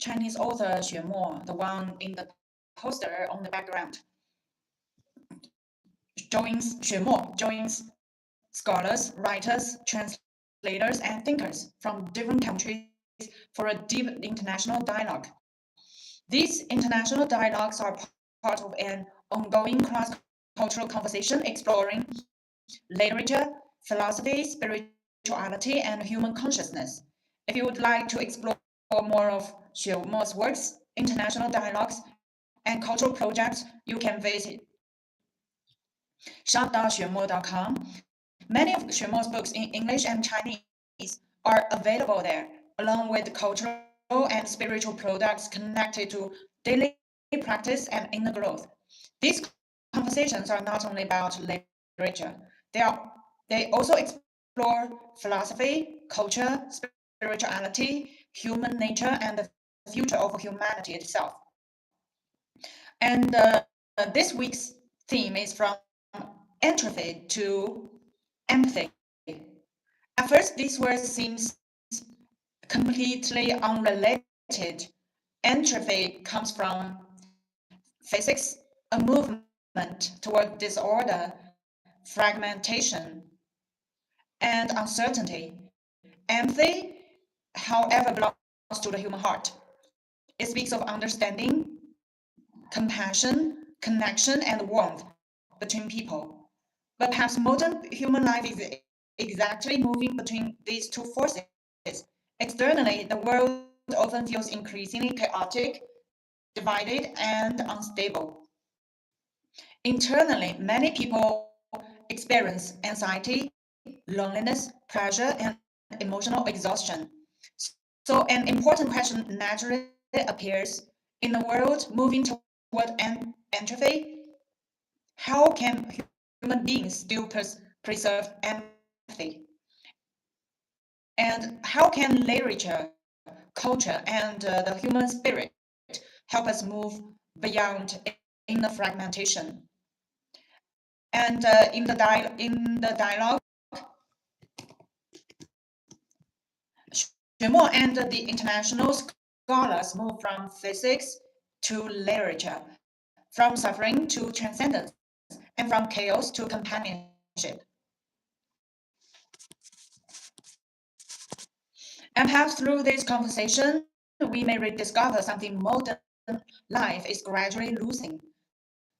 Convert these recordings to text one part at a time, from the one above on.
Chinese author Xue Mo, the one in the poster on the background. Xue Mo joins scholars, writers, translators, and thinkers from different countries for a deep international dialogue. These international dialogues are part of an ongoing cross-cultural conversation exploring literature, philosophy, spirituality, and human consciousness. If you would like to explore more of Xue Mo's works, international dialogues, and cultural projects, you can visit shop.xuemo.com. Many of Xue Mo's books in English and Chinese are available there, along with cultural and spiritual products connected to daily practice and inner growth. These conversations are not only about literature, they also explore philosophy, culture, spirituality, human nature, and the future of humanity itself. And this week's theme is from entropy to empathy. At first, this word seems completely unrelated. Entropy comes from physics, a movement toward disorder, fragmentation, and uncertainty. Empathy, however, belongs to the human heart. It speaks of understanding, compassion, connection, and warmth between people. But perhaps modern human life is exactly moving between these two forces. Externally, the world often feels increasingly chaotic, divided, and unstable. Internally, many people experience anxiety, loneliness, pressure, and emotional exhaustion. So, an important question naturally appears in the world moving toward entropy. How can human beings still preserve empathy? And how can literature, culture, and the human spirit help us move beyond inner fragmentation? And in the dialogue, Xuemo and the international scholars move from physics to literature, from suffering to transcendence, and from chaos to companionship. And perhaps through this conversation, we may rediscover something modern life is gradually losing,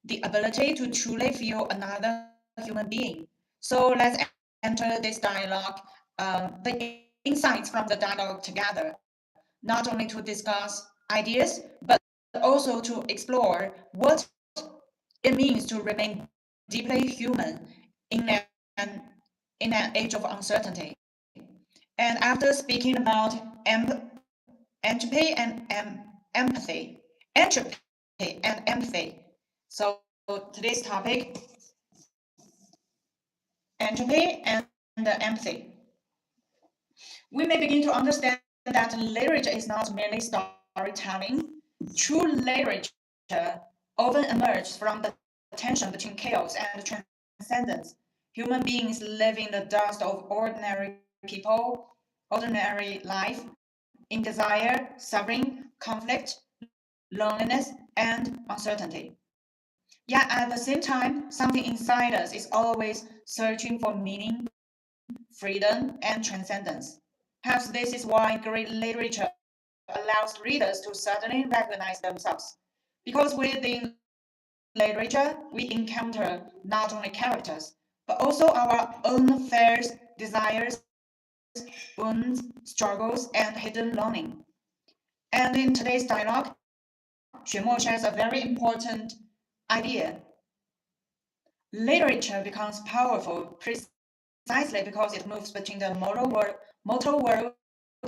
the ability to truly feel another human being. So let's enter this dialogue, the insights from the dialogue together, not only to discuss ideas, but also to explore what it means to remain deeply human in in an age of uncertainty. And after speaking about entropy and empathy, entropy and empathy. So today's topic, entropy and empathy. We may begin to understand that literature is not merely storytelling. True literature often emerges from the tension between chaos and transcendence. Human beings live in the dust of ordinary people, ordinary life, in desire, suffering, conflict, loneliness, and uncertainty. Yet at the same time, something inside us is always searching for meaning, freedom, and transcendence. Perhaps this is why great literature allows readers to suddenly recognize themselves. Because within literature, we encounter not only characters, but also our own fears, desires, wounds, struggles, and hidden longing. And in today's dialogue, Xue Mo shares a very important idea. Literature becomes powerful precisely because it moves between the mortal world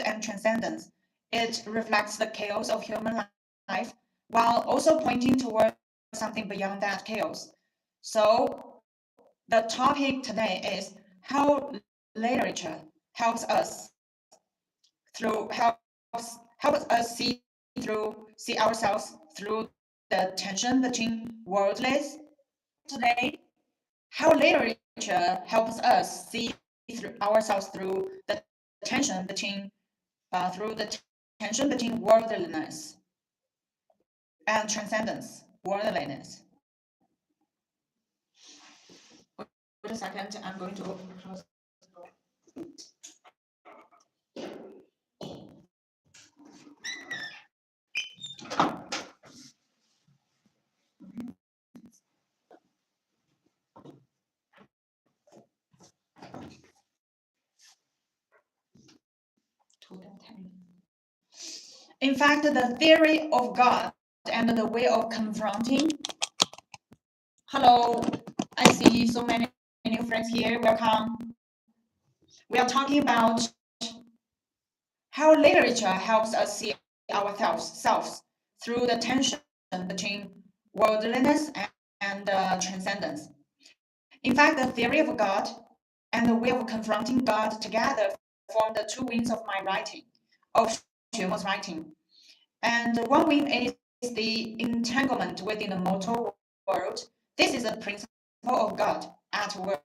and transcendence. It reflects the chaos of human life while also pointing toward something beyond that chaos. So the topic today is how literature helps us helps us see ourselves through the tension between worldliness today. How literature helps us see ourselves through the tension between through the tension between worldliness and transcendence, worldliness. Wait a second, I'm going to close. In fact, the theory of God and the way of confronting. Hello, I see so many new friends here. Welcome. We are talking about how literature helps us see ourselves through the tension between worldliness and transcendence. In fact, the theory of God and the way of confronting God together form the two wings of my writing, of Xuemo's writing. And one wing is the entanglement within the mortal world. This is a principle of God at work.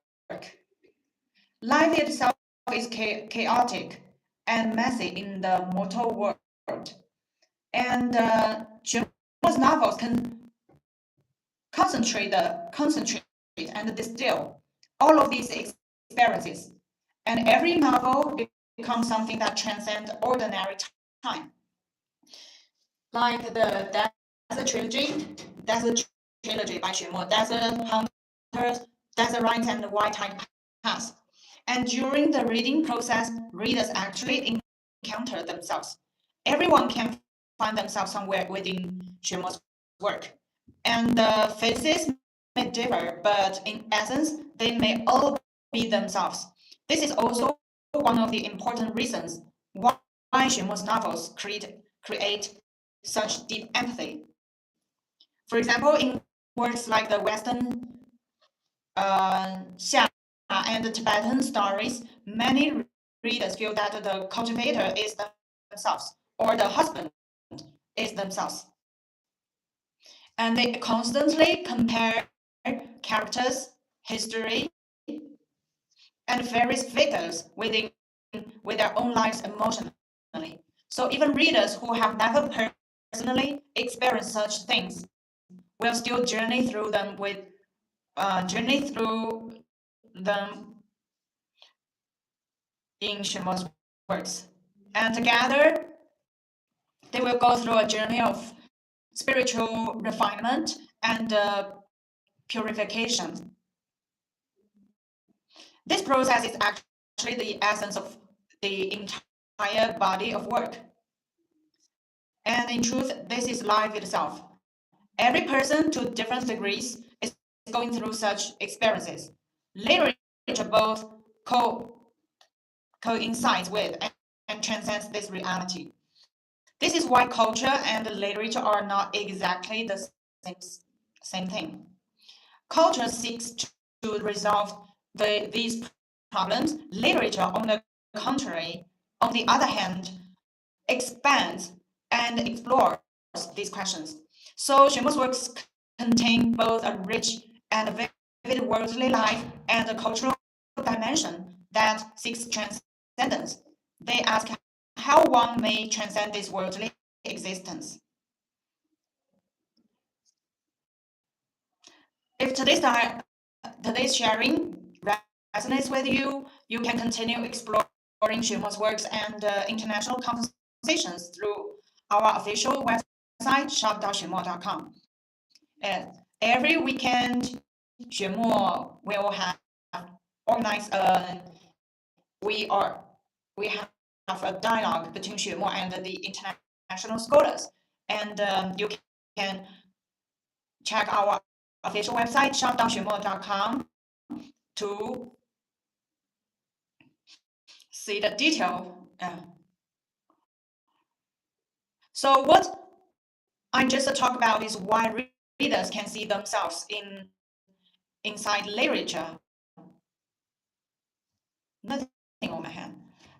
Life itself is chaotic and messy in the mortal world. And Xuemo's novels can concentrate and distill all of these experiences. And every novel becomes something that transcends ordinary time. Like the Desert Trilogy, Desert Trilogy by Xue Mo, Desert Hunters, Desert Rides and White Tide Pass. And during the reading process, readers actually encounter themselves. Everyone can find themselves somewhere within Xue Mo's work. And the faces may differ, but in essence, they may all be themselves. This is also one of the important reasons why Xue Mo's novels create such deep empathy. For example, in works like the Western Xia and the Tibetan stories, many readers feel that the cultivator is themselves or the husband is themselves. And they constantly compare characters, history, and various figures with their own lives emotionally. So even readers who have never personally experienced such things will still journey through them in Xuemo's works. And together, they will go through a journey of spiritual refinement and purification. This process is actually the essence of the entire body of work. And in truth, this is life itself. Every person, to different degrees, is going through such experiences. Literature both coincides with and transcends this reality. This is why culture and literature are not exactly the same thing. Culture seeks to resolve these problems. Literature, on the contrary, on the other hand, expands and explores these questions. So Xuemo's works contain both a rich and vivid worldly life and a cultural dimension that seeks transcendence. They ask how one may transcend this worldly existence. If today's sharing resonates with you, you can continue exploring Xuemo's works and international conversations through our official website, shop.xuemo.com. Every weekend, Xuemo will have organized we are we have a dialogue between Xuemo and the international scholars, and you can check our official website shop.xuemo.com to see the detail. So what I just talked about is why readers can see themselves inside literature. Nothing on my hand.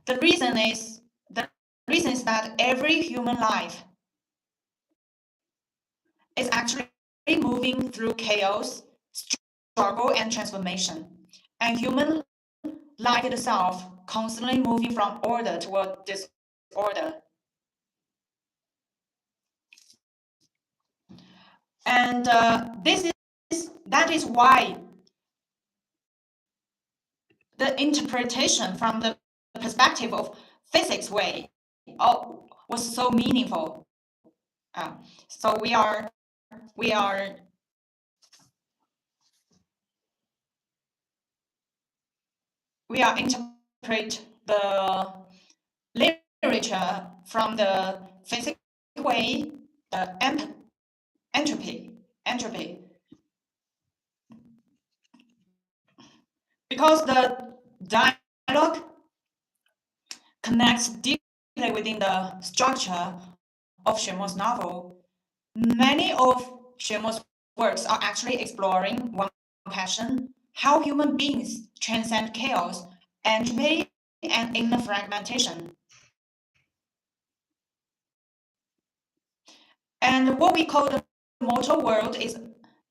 The reason is that every human life is actually moving through chaos, struggle, and transformation, and human life itself constantly moving from order toward disorder. And that is why the interpretation from the perspective of physics way was so meaningful. So we are interpret the literature from the physics way, the entropy, because the dialogue connects deeply within the structure of Xue Mo's novel. Many of Xue Mo's works are actually exploring one passion: how human beings transcend chaos, entropy, and inner fragmentation. And what we call the mortal world is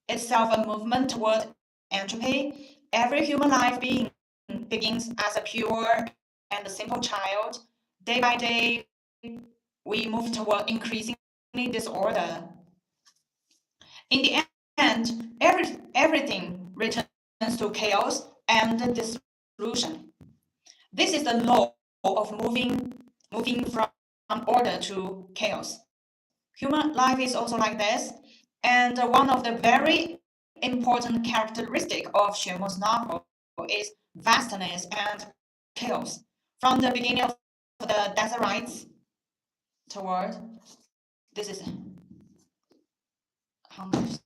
itself a movement toward entropy. Every human life being begins as a pure and a simple child. Day by day, we move toward increasingly disorder. In the end, everything returns to chaos and dissolution. This is the law of moving from order to chaos. Human life is also like this, and one of the very important characteristics of Xue Mo's novel is vastness and chaos. From the beginning of the desert rites toward this is hunters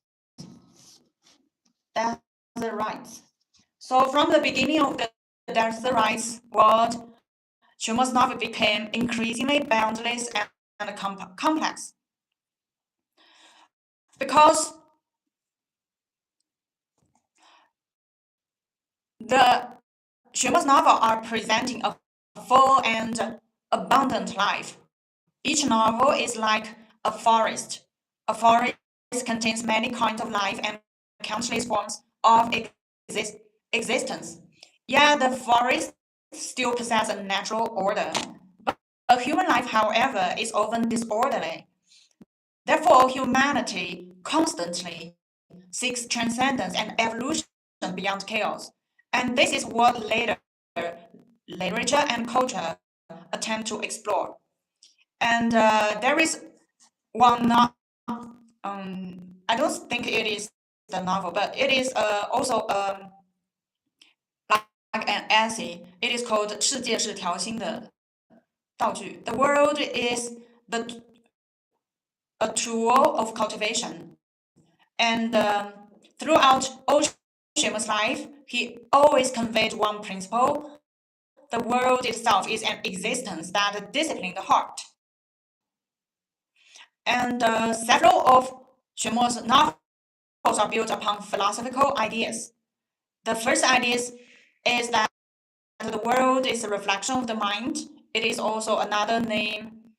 desert rites. So from the beginning of the desert rites world, Xue Mo's novel became increasingly boundless and complex because the Xue Mo's novels are presenting a full and abundant life. Each novel is like a forest. A forest contains many kinds of life and countless forms of existence. Yet the forest still possesses a natural order. But a human life, however, is often disorderly. Therefore, humanity constantly seeks transcendence and evolution beyond chaos. And this is what later literature and culture attempt to explore. And there is one not, I don't think it is the novel, but it is also like an essay. It is called 世界是条心的道具. The world is a tool of cultivation. And throughout Ocean's life, he always conveyed one principle: the world itself is an existence that disciplines the heart. And several of Xuemo's novels are built upon philosophical ideas. The first idea is that the world is a reflection of the mind. It is also another name,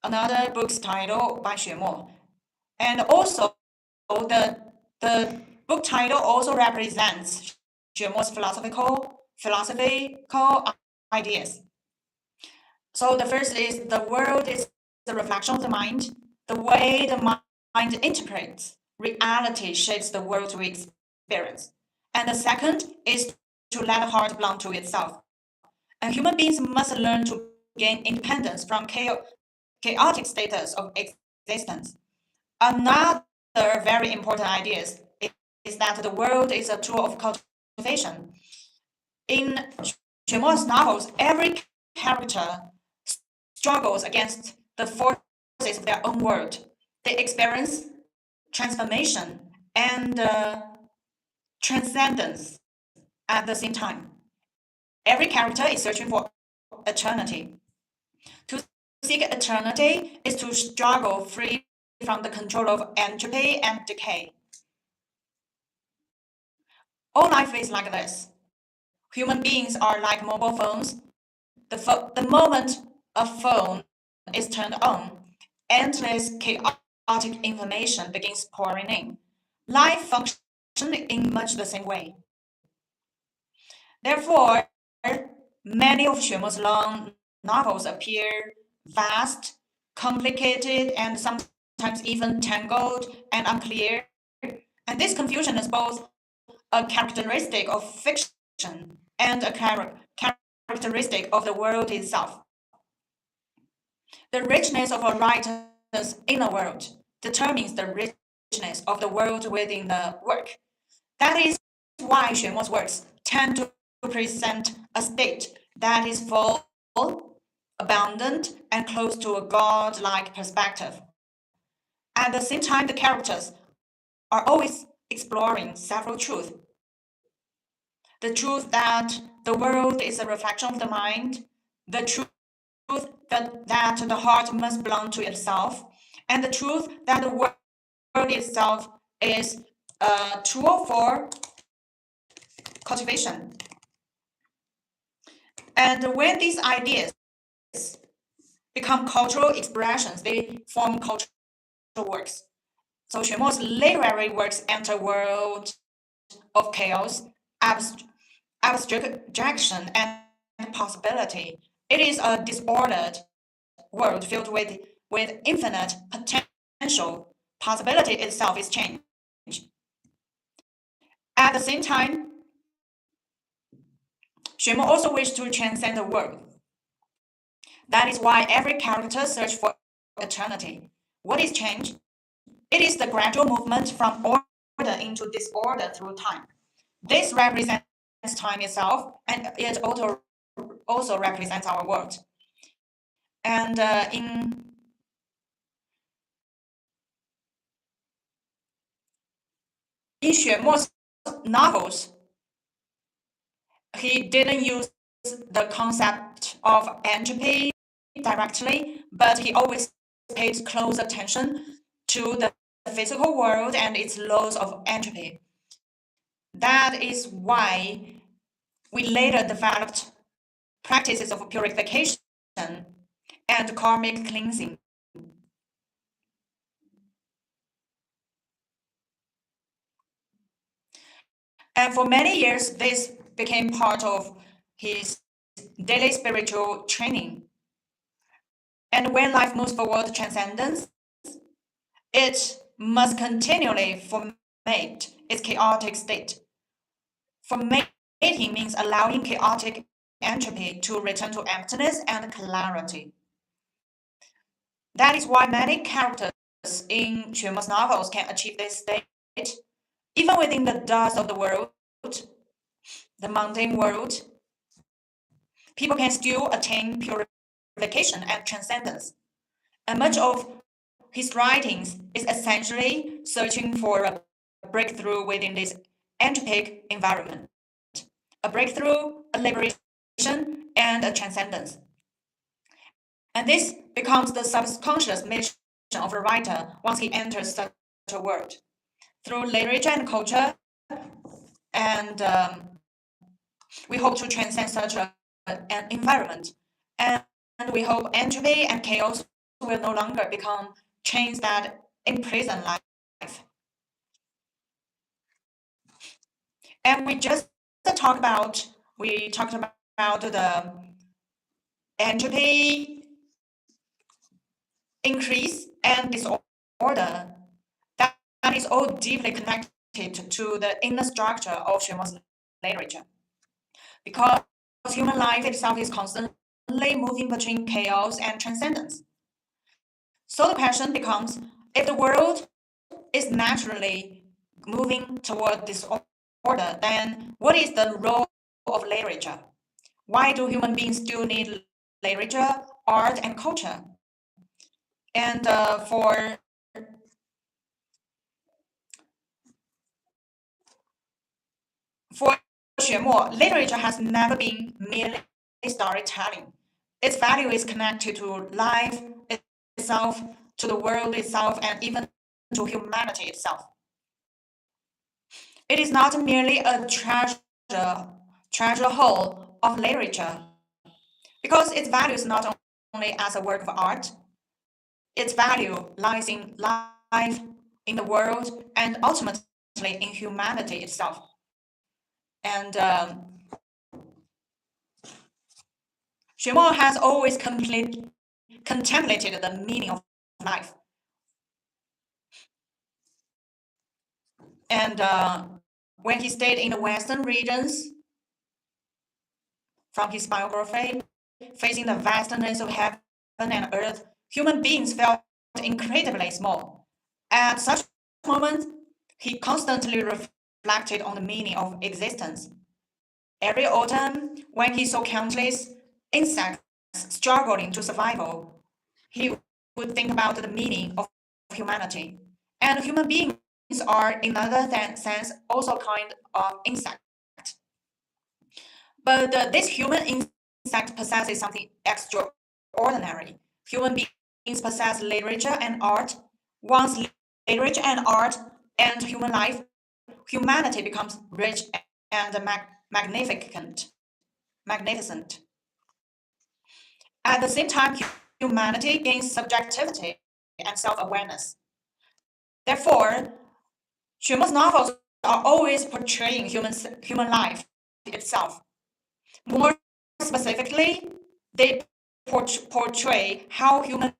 another book's title by Xue Mo. And also, the book title also represents Xue Mo's philosophical ideas. So the first is the world is the reflection of the mind. The way the mind interprets reality shapes the world we experience. And the second is to let the heart belong to itself. And human beings must learn to gain independence from chaotic status of existence. Another very important idea is that the world is a tool of cultivation. In Xuemo's novels, every character struggles against the forces of their own world. They experience transformation and transcendence at the same time. Every character is searching for eternity. To seek eternity is to struggle free from the control of entropy and decay. All life is like this. Human beings are like mobile phones. The moment a phone is turned on, endless chaotic information begins pouring in. Life functions in much the same way. Therefore, many of Xuemo's long novels appear vast, complicated, and sometimes sometimes even tangled and unclear. And this confusion is both a characteristic of fiction and a characteristic of the world itself. The richness of a writer's inner world determines the richness of the world within the work. That is why Xuemo's works tend to present a state that is full, abundant, and close to a godlike perspective. At the same time, the characters are always exploring several truths. The truth that the world is a reflection of the mind, the truth that the heart must belong to itself, and the truth that the world itself is a tool for cultivation. And when these ideas become cultural expressions, they form cultural works. So Xuemo's literary works enter a world of chaos, abstraction, and possibility. It is a disordered world filled with infinite potential. Possibility itself is change. At the same time, Xuemo also wished to transcend the world. That is why every character searches for eternity. What is change? It is the gradual movement from order into disorder through time. This represents time itself, and it also represents our world. And in Xuemo's novels, he didn't use the concept of entropy directly, but he always paid close attention to the physical world and its laws of entropy. That is why we later developed practices of purification and karmic cleansing. And for many years, this became part of his daily spiritual training. And when life moves forward transcendence, it must continually formate its chaotic state. Formating means allowing chaotic entropy to return to emptiness and clarity. That is why many characters in Xuemo's novels can achieve this state, even within the dust of the world, the mundane world. People can still attain purification and transcendence. And much of his writings is essentially searching for a breakthrough within this entropic environment, a breakthrough, a liberation, and a transcendence. And this becomes the subconscious mission of a writer once he enters such a world. Through literature and culture, and we hope to transcend such an environment. And we hope entropy and chaos will no longer become chains that imprison life. And we talked about the entropy increase and disorder. That is all deeply connected to the inner structure of Xuemo's literature. Because human life itself is constantly moving between chaos and transcendence. So the question becomes, if the world is naturally moving toward disorder, then what is the role of literature? Why do human beings still need literature, art, and culture? And for Xue Mo, literature has never been merely storytelling. Its value is connected to life itself, to the world itself, and even to humanity itself. It is not merely a treasure hole of literature, because its value is not only as a work of art, its value lies in life, in the world, and ultimately in humanity itself. And Xuemo has always contemplated the meaning of life. And when he stayed in the Western regions, from his biography, facing the vastness of heaven and earth, human beings felt incredibly small. At such moments, he constantly reflected on the meaning of existence. Every autumn, when he saw countless insects struggling to survival, he would think about the meaning of humanity. And human beings are, in another sense, also kind of insect. But this human insect possesses something extraordinary. Human beings possess literature and art. Once literature and art and human life, humanity becomes rich and magnificent. At the same time, humanity gains subjectivity and self-awareness. Therefore, Xuemo's novels are always portraying human life itself. More specifically, they portray how human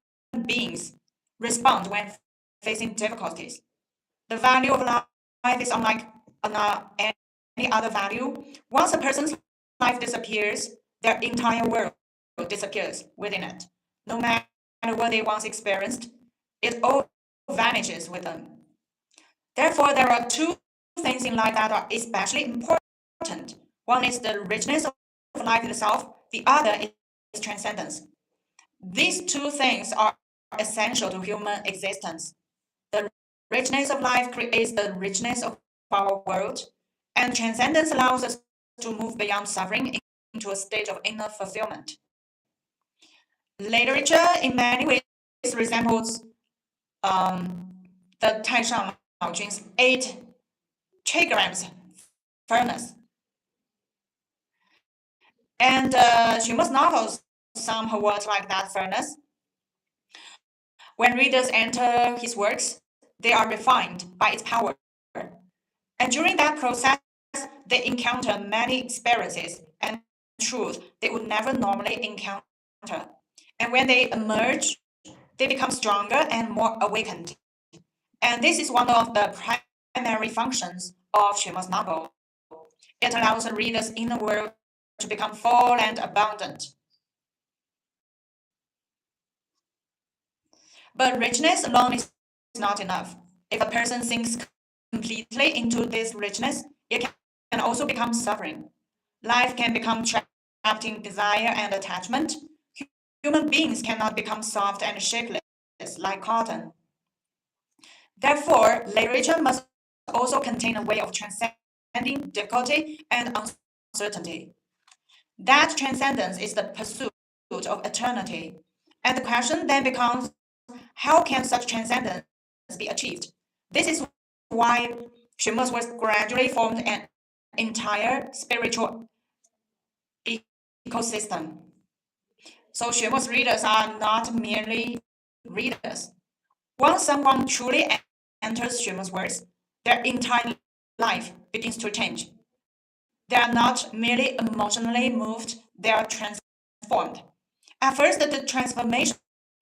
beings respond when facing difficulties. The value of life is unlike any other value. Once a person's life disappears, their entire world disappears within it. No matter what they once experienced, it all vanishes with them. Therefore, there are two things in life that are especially important. One is the richness of life itself, the other is transcendence. These two things are essential to human existence. The richness of life creates the richness of our world, and transcendence allows us to move beyond suffering into a state of inner fulfillment. Literature, in many ways, resembles the Taishan Laojun's 8 trigrams furnace. And Xuemo's novels somehow work like that furnace. When readers enter his works, they are refined by its power. And during that process, they encounter many experiences and truths they would never normally encounter. And when they emerge, they become stronger and more awakened. And this is one of the primary functions of Xuemo's novel. It allows the reader's inner world to become full and abundant. But richness alone is not enough. If a person sinks completely into this richness, it can also become suffering. Life can become trapped in desire and attachment. Human beings cannot become soft and shapeless like cotton. Therefore, literature must also contain a way of transcending difficulty and uncertainty. That transcendence is the pursuit of eternity. And the question then becomes, how can such transcendence be achieved? This is why Xuemo's was gradually formed an entire spiritual ecosystem. So Xuemo's readers are not merely readers. Once someone truly enters Xuemo's works, their entire life begins to change. They are not merely emotionally moved, they are transformed. At first, the transformation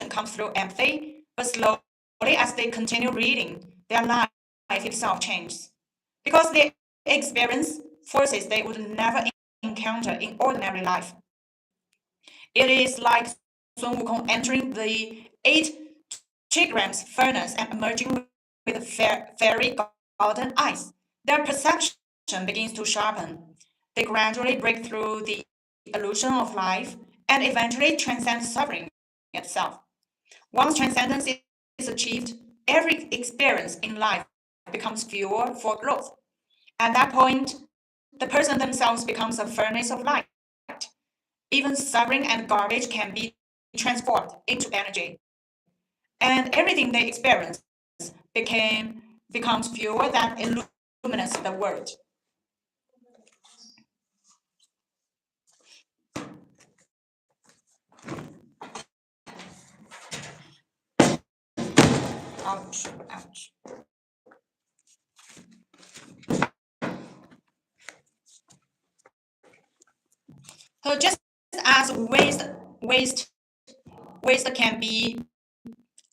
comes through empathy, but slowly, as they continue reading, their life itself changes. Because they experience forces they would never encounter in ordinary life. It is like Sun Wukong entering the 8 trigrams furnace and emerging with fairy golden eyes. Their perception begins to sharpen. They gradually break through the illusion of life and eventually transcend suffering itself. Once transcendence is achieved, every experience in life becomes fuel for growth. At that point, the person themselves becomes a furnace of light. Even suffering and garbage can be transformed into energy. And everything they experience becomes fuel that illumines the world. Ouch, ouch. So just as waste can be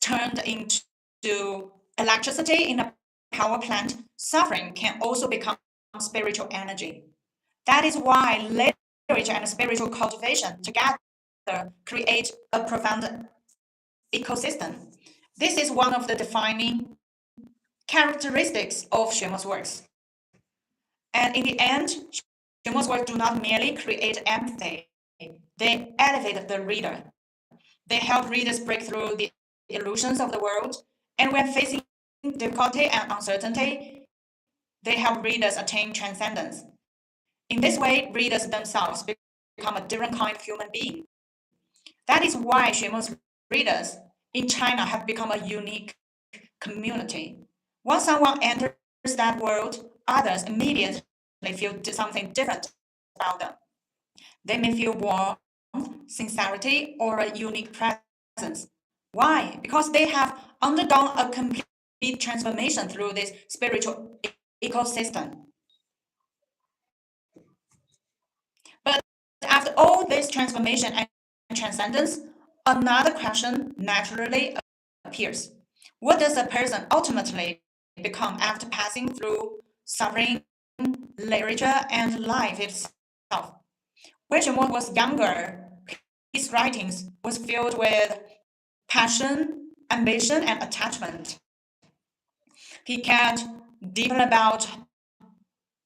turned into electricity in a power plant, suffering can also become spiritual energy. That is why literature and spiritual cultivation together create a profound ecosystem. This is one of the defining characteristics of Xuemo's works. And in the end, Xuemo's works do not merely create empathy, they elevate the reader. They help readers break through the illusions of the world, and when facing difficulty and uncertainty, they help readers attain transcendence. In this way, readers themselves become a different kind of human being. That is why Xuemo's readers in China have become a unique community. Once someone enters that world, others immediately feel something different about them. They may feel warmth, sincerity, or a unique presence. Why? Because they have undergone a complete transformation through this spiritual ecosystem. But after all this transformation and transcendence, another question naturally appears. What does a person ultimately become after passing through suffering, literature, and life itself? When Xuemo was younger, his writings was filled with passion, ambition, and attachment. He cared deeply about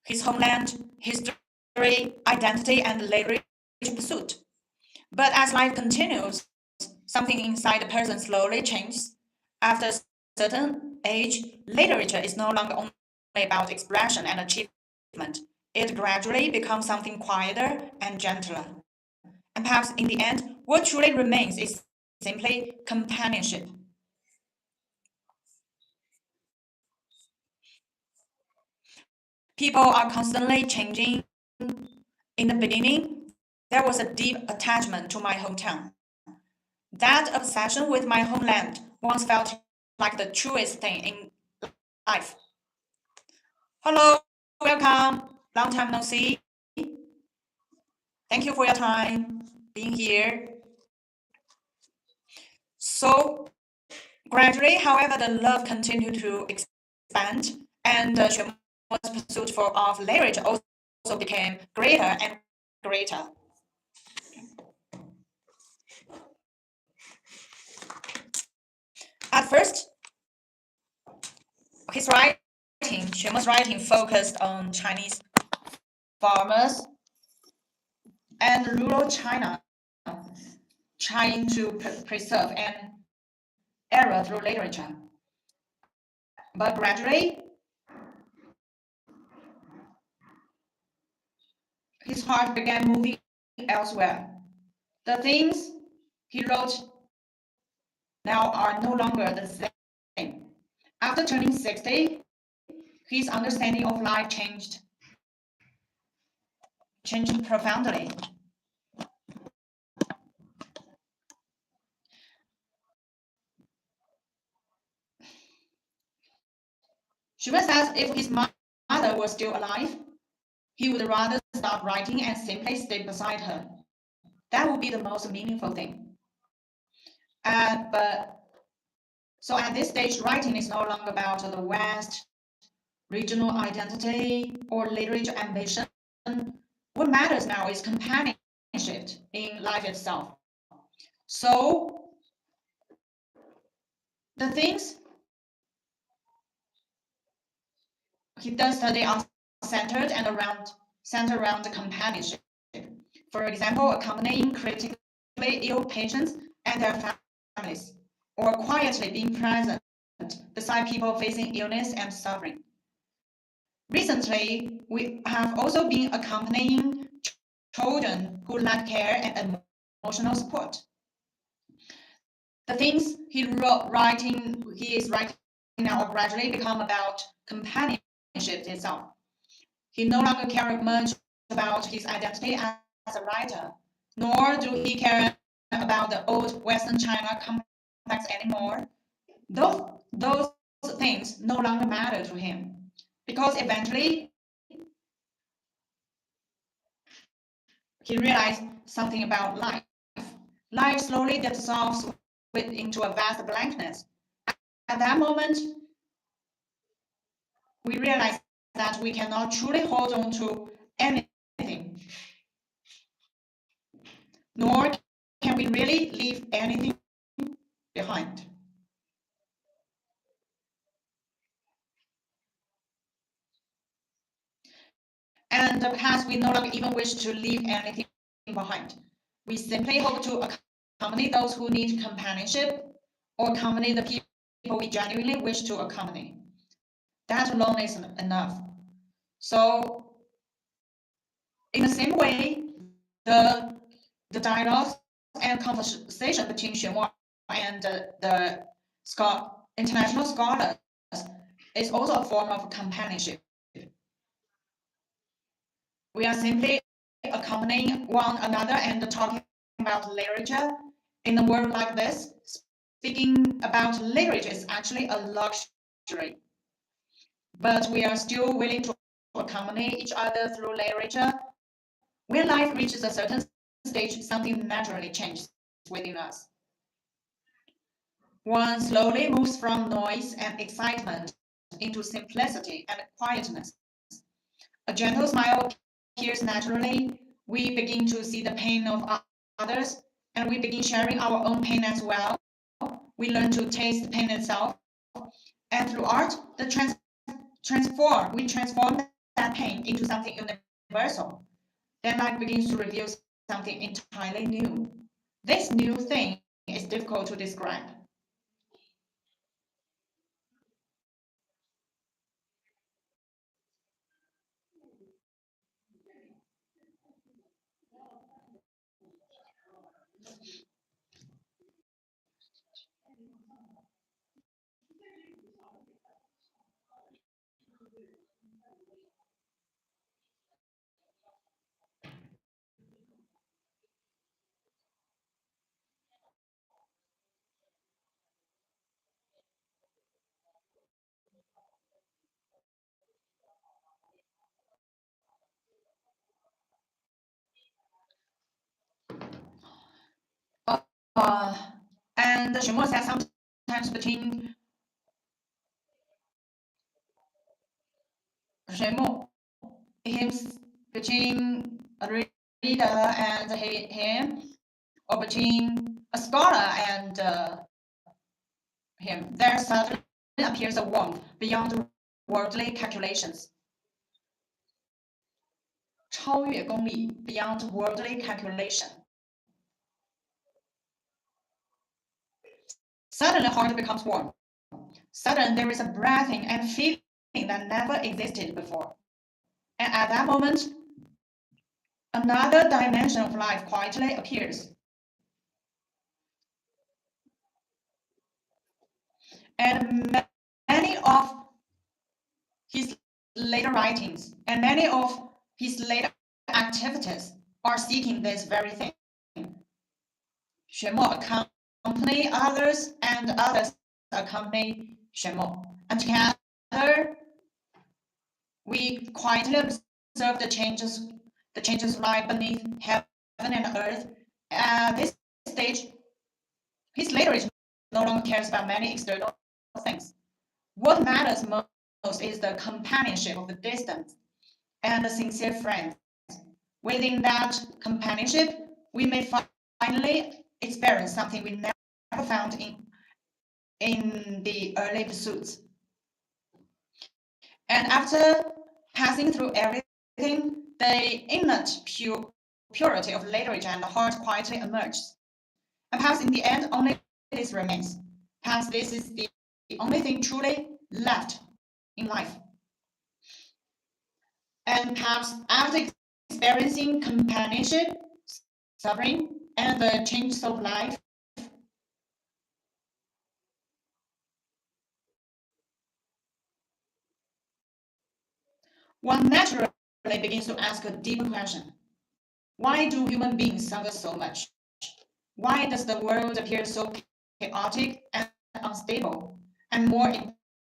his homeland, history, identity, and literary pursuit. But as life continues, something inside the person slowly changes. After a certain age, literature is no longer only about expression and achievement. It gradually becomes something quieter and gentler. And perhaps in the end, what truly remains is simply companionship. People are constantly changing. In the beginning, there was a deep attachment to my hometown. That obsession with my homeland once felt like the truest thing in life. Hello, welcome. Long time no see. Thank you for your time being here. So gradually, however, the love continued to expand, and Xuemo's pursuit of literature also became greater and greater. At first, Xuemo's writing focused on Chinese farmers and rural China, trying to preserve an era through literature. But gradually, his heart began moving elsewhere. The things he wrote now are no longer the same. After turning 60, his understanding of life changed profoundly. Xue says if his mother was still alive, he would rather stop writing and simply stay beside her. That would be the most meaningful thing. But so at this stage, writing is no longer about the West, regional identity, or literature ambition. What matters now is companionship in life itself. So the things he does study are centered around the companionship. For example, accompanying critically ill patients and their families, or quietly being present beside people facing illness and suffering. Recently, we have also been accompanying children who lack care and emotional support. The things he is writing now gradually become about companionship itself. He no longer cares much about his identity as a writer, nor do he care about the old Western China complex anymore. Those things no longer matter to him because eventually he realized something about life. Life slowly dissolves into a vast blankness. At that moment, we realize that we cannot truly hold on to anything, nor can we really leave anything behind. And perhaps we no longer even wish to leave anything behind. We simply hope to accompany those who need companionship or accompany the people we genuinely wish to accompany. That alone is enough. So, in the same way, the, the dialogues and conversation between Xue Mo and the international scholars is also a form of companionship. We are simply accompanying one another and talking about literature. In a world like this, speaking about literature is actually a luxury. But we are still willing to accompany each other through literature. When life reaches a certain stage, something naturally changes within us. One slowly moves from noise and excitement into simplicity and quietness. A gentle smile appears naturally. We begin to see the pain of others, and we begin sharing our own pain as well. We learn to taste pain itself, and through art, we transform that pain into something universal. Then life begins to reveal something entirely new. This new thing is difficult to describe. Uh, and Xuemo says sometimes between Xuemo, him, between a reader and him, or between a scholar and him, there suddenly appears a warmth beyond worldly calculations. 超越功利 beyond worldly calculation. Suddenly heart becomes warm. Suddenly there is a breathing and feeling that never existed before. And at that moment, another dimension of life quietly appears. And many of his later writings and many of his later activities are seeking this very thing. Xuemo accompany others and others accompany Xuemo. And together we quietly observe the changes lie beneath heaven and earth. At this stage, his literature no longer cares about many external things. What matters most is the companionship of the distant and the sincere friends. Within that companionship, we may finally experience something we never found in the early pursuits. And after passing through everything, the innate purity of literature and the heart quietly emerges. And perhaps in the end, only this remains. Perhaps this is the only thing truly left in life. And perhaps after experiencing companionship, suffering, and the changes of life, one naturally begins to ask a deeper question. Why do human beings suffer so much? Why does the world appear so chaotic and unstable? And more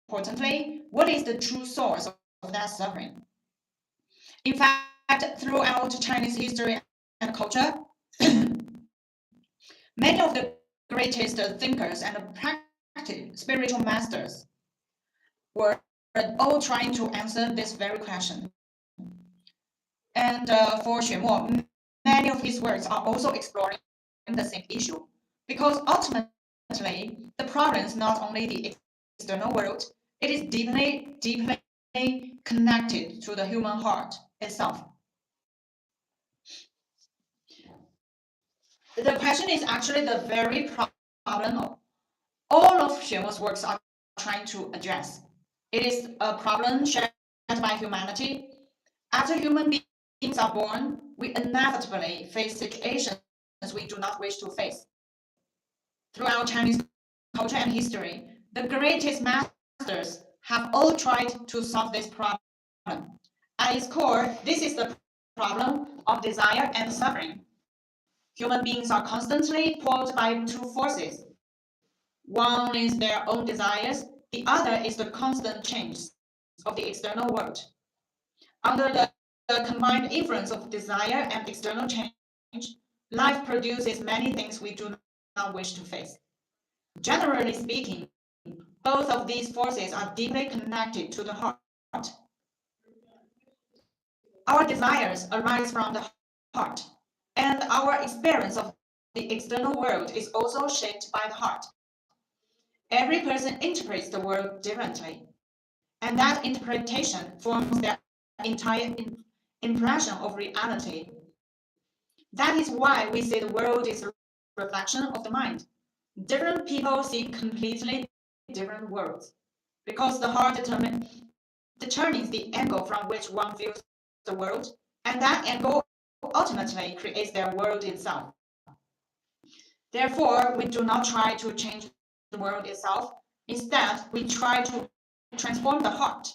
importantly, what is the true source of that suffering? In fact, throughout Chinese history and culture, many of the greatest thinkers and spiritual masters were all trying to answer this very question. And for Xue Mo, many of his works are also exploring the same issue, because ultimately the problem is not only the external world, it is deeply, deeply connected to the human heart itself. The question is actually the very problem all of Xuemo's works are trying to address. It is a problem shared by humanity. After human beings are born, we inevitably face situations we do not wish to face. Throughout Chinese culture and history, the greatest masters have all tried to solve this problem. At its core, this is the problem of desire and suffering. Human beings are constantly pulled by two forces. One is their own desires, the other is the constant change of the external world. Under the combined influence of desire and external change, life produces many things we do not wish to face. Generally speaking, both of these forces are deeply connected to the heart. Our desires arise from the heart, and our experience of the external world is also shaped by the heart. Every person interprets the world differently, and that interpretation forms their entire impression of reality. That is why we say the world is a reflection of the mind. Different people see completely different worlds because the heart determines the angle from which one views the world, and that angle ultimately creates their world itself. Therefore, we do not try to change the world itself. Instead, we try to transform the heart.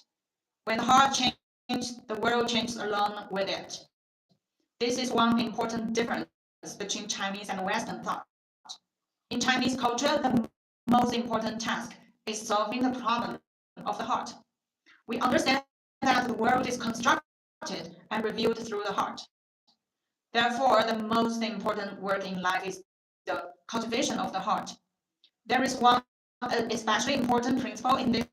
When the heart changes, the world changes along with it. This is one important difference between Chinese and Western thought. In Chinese culture, the most important task is solving the problem of the heart. We understand that the world is constructed and revealed through the heart. Therefore, the most important work in life is the cultivation of the heart. There is one especially important principle in this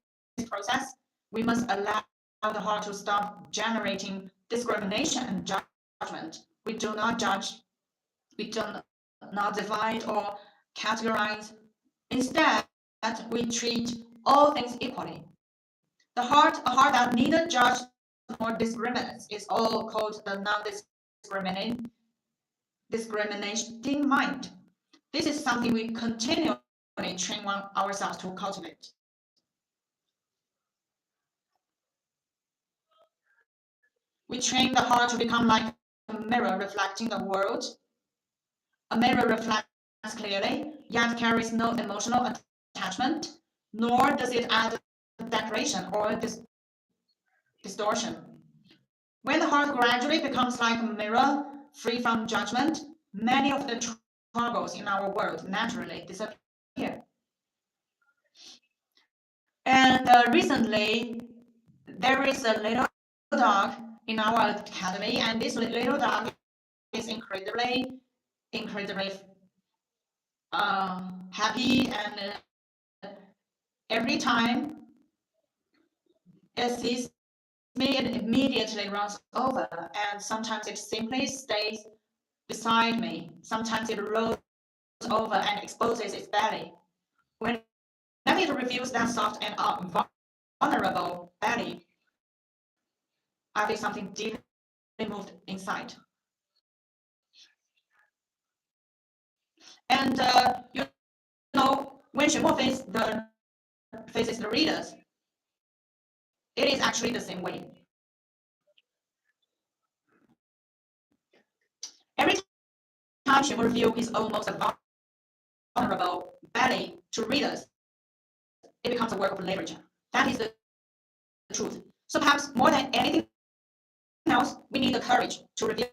process. We must allow the heart to stop generating discrimination and judgment. We do not judge, we do not divide or categorize. Instead, we treat all things equally. A heart that neither judges nor discriminates is all called the discriminating mind. This is something we continually train ourselves to cultivate. We train the heart to become like a mirror reflecting the world. A mirror reflects clearly, yet carries no emotional attachment, nor does it add decoration or distortion. When the heart gradually becomes like a mirror, free from judgment, many of the troubles in our world naturally disappear. And recently, there is a little dog in our academy, and this little dog is incredibly happy, and every time it sees me, it immediately runs over, and sometimes it simply stays beside me. Sometimes it rolls over and exposes its belly. Whenever it reveals that soft and vulnerable belly, I feel something deeply moved inside. And you know, when Xue Mo faces the readers, it is actually the same way. Every time Xue Mo reveals his own most vulnerable belly to readers, it becomes a work of literature. That is the truth. So perhaps more than anything else, we need the courage to reveal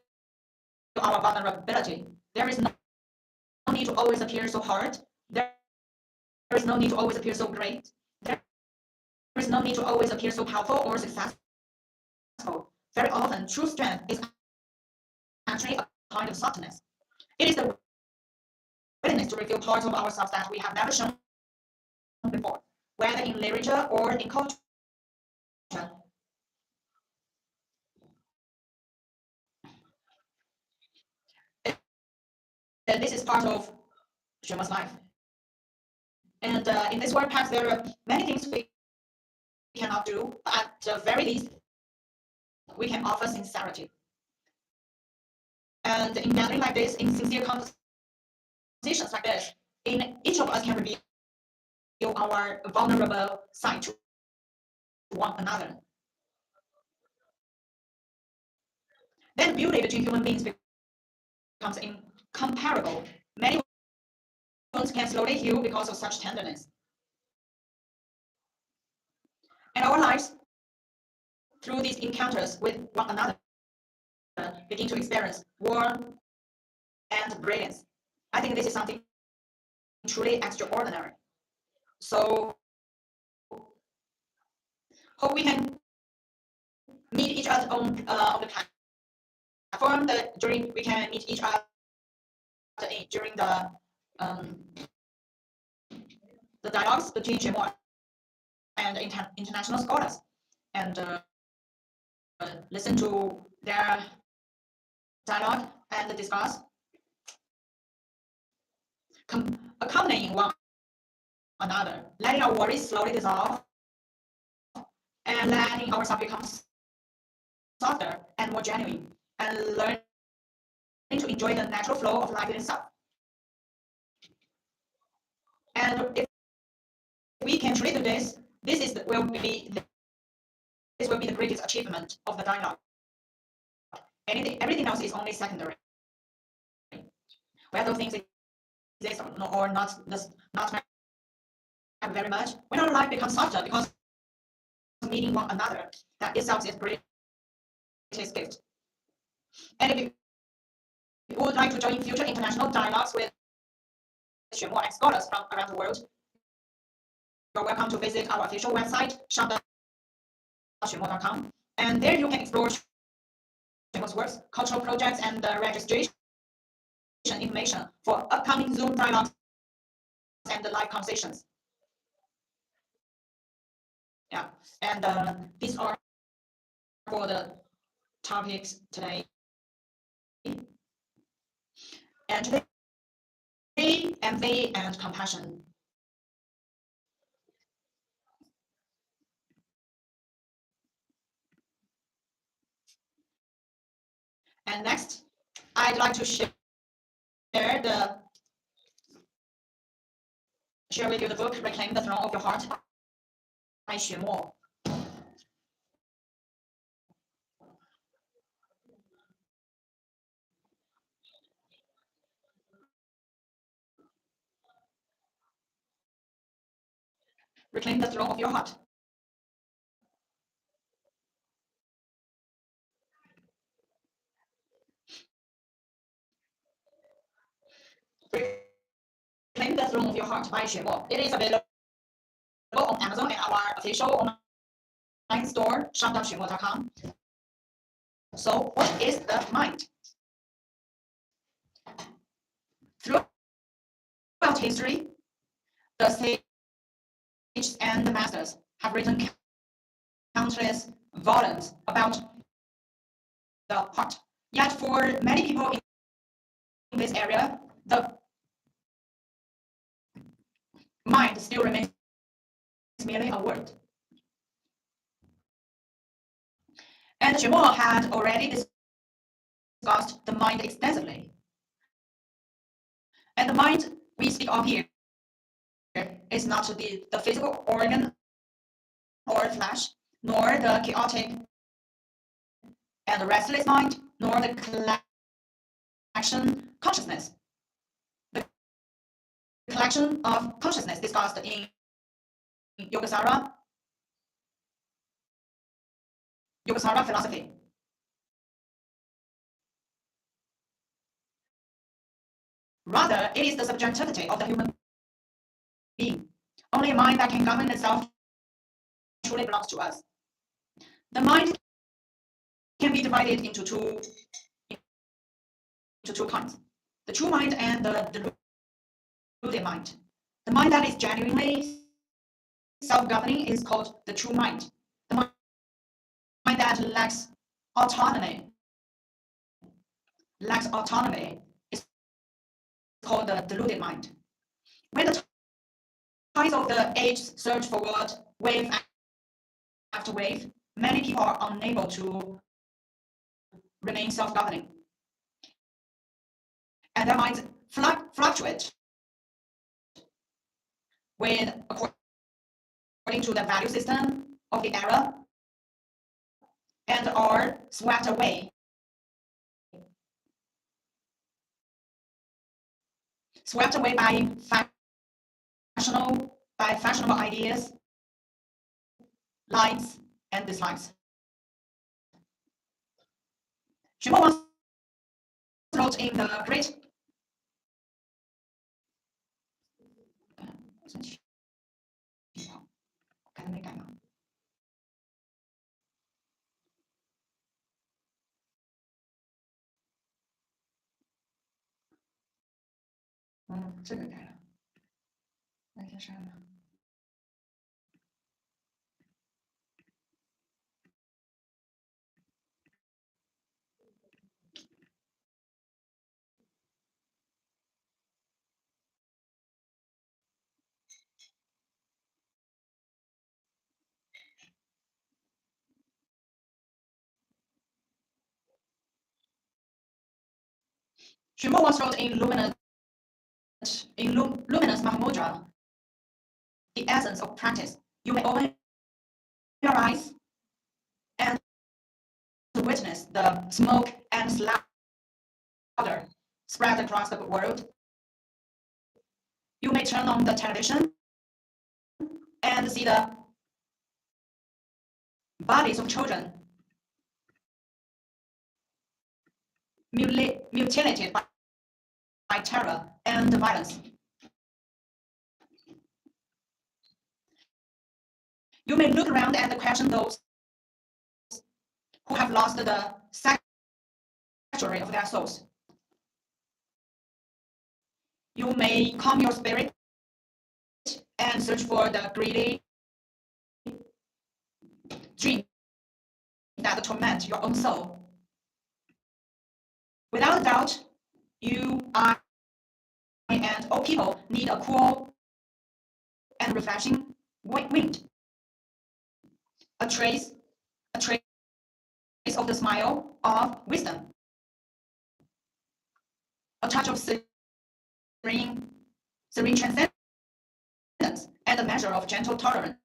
our vulnerability. There is no need to always appear so hard. There is no need to always appear so great. There is no need to always appear so powerful or successful. Very often, true strength is actually a kind of softness. It is the willingness to reveal parts of ourselves that we have never shown before, whether in literature or in culture. This is part of Xuemo's life. And in this world path, there are many things we cannot do, but at the very least, we can offer sincerity. And in gathering like this, in sincere conversations like this, in each of us can reveal our vulnerable side to one another. Then beauty between human beings becomes incomparable. Many wounds can slowly heal because of such tenderness. And our lives, through these encounters with one another, begin to experience warmth and brilliance. I think this is something truly extraordinary. So, hope we can meet each other on the platform. We can meet each other during the dialogues between Xue Mo and international scholars, and listen to their dialogue and discuss, accompanying one another, letting our worries slowly dissolve, and letting ourselves become softer and more genuine, and learning to enjoy the natural flow of life itself. And if we can truly do this, will be the greatest achievement of the dialogue. Everything else is only secondary. Whether things exist or not, does not matter very much. When our life becomes softer because of meeting one another, that itself is greatest gift. And if you would like to join future international dialogues with Xue Mo and scholars from around the world, you're welcome to visit our official website, shop.xuemo.com, and there you can explore Xuemo's works, cultural projects, and registration information for upcoming Zoom dialogues and live conversations. Yeah, and these are for the topics today. And today, empathy and compassion. And next, I'd like to share with you the book Reclaim the Throne of Your Heart by Xue Mo. Reclaim the throne of your heart. Reclaim the Throne of Your Heart by Xue Mo. It is available on Amazon and our official online store, shop.xuemo.com. So, what is the mind? Throughout history, the sages and the masters have written countless volumes about the heart. Yet, for many people in this area, the mind still remains merely a word. And Xue Mo had already discussed the mind extensively. And the mind we speak of here is not the physical organ or flesh, nor the chaotic and restless mind, nor the collection consciousness. The collection of consciousness discussed in Yogasara philosophy. Rather, it is the subjectivity of the human being. Only a mind that can govern itself truly belongs to us. The mind can be divided into two kinds: the true mind and the deluded mind. The mind that is genuinely self-governing is called the true mind. The that lacks autonomy is called the deluded mind. When the tides of the age surge forward, wave after wave, many people are unable to remain self-governing, and their minds fluctuate with according to the value system of the era and are swept away by fashionable ideas, likes, and dislikes. Xuemo once wrote in the great这个改了，那先删了。Xuemo once wrote in Luminous Mahamudra, the essence of practice. You may open your eyes and witness the smoke and slaughter spread across the world. You may turn on the television and see the bodies of children mutilated by terror and violence. You may look around and question those who have lost the sanctuary of their souls. You may calm your spirit and search for the greedy dream that torment your own soul. Without doubt, you, I, and all people need a cool and refreshing wind. A trace of the smile of wisdom. A touch of serene transcendence, and a measure of gentle tolerance.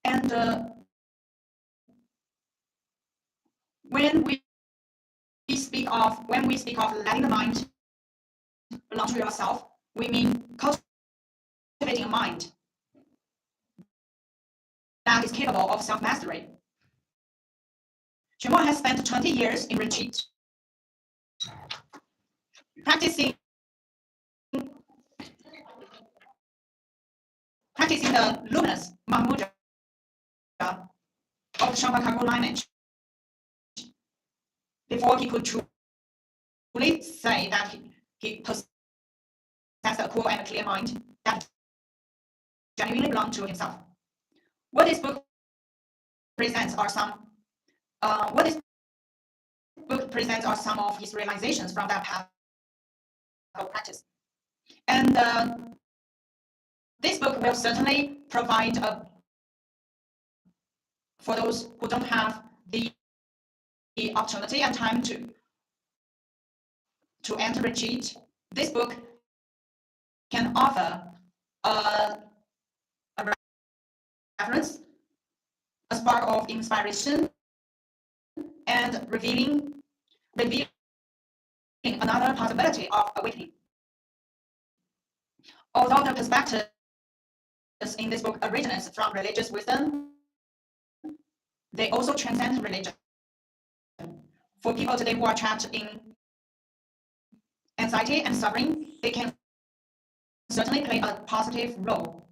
And when we speak of letting the mind belong to yourself, we mean cultivating a mind that is capable of self-mastery. Xuemo has spent 20 years in retreat, practicing the luminous Mahamudra of Shampakaku lineage before he could truly say that he possessed a cool and clear mind that genuinely belonged to himself. What this book presents are some of his realizations from that path of practice. And this book will certainly provide for those who don't have the opportunity and time to enter retreat. This book can offer a reference, a spark of inspiration, and revealing another possibility of awakening. Although the perspectives in this book originates from religious wisdom, they also transcend religion. For people today who are trapped in anxiety and suffering, they can certainly play a positive role.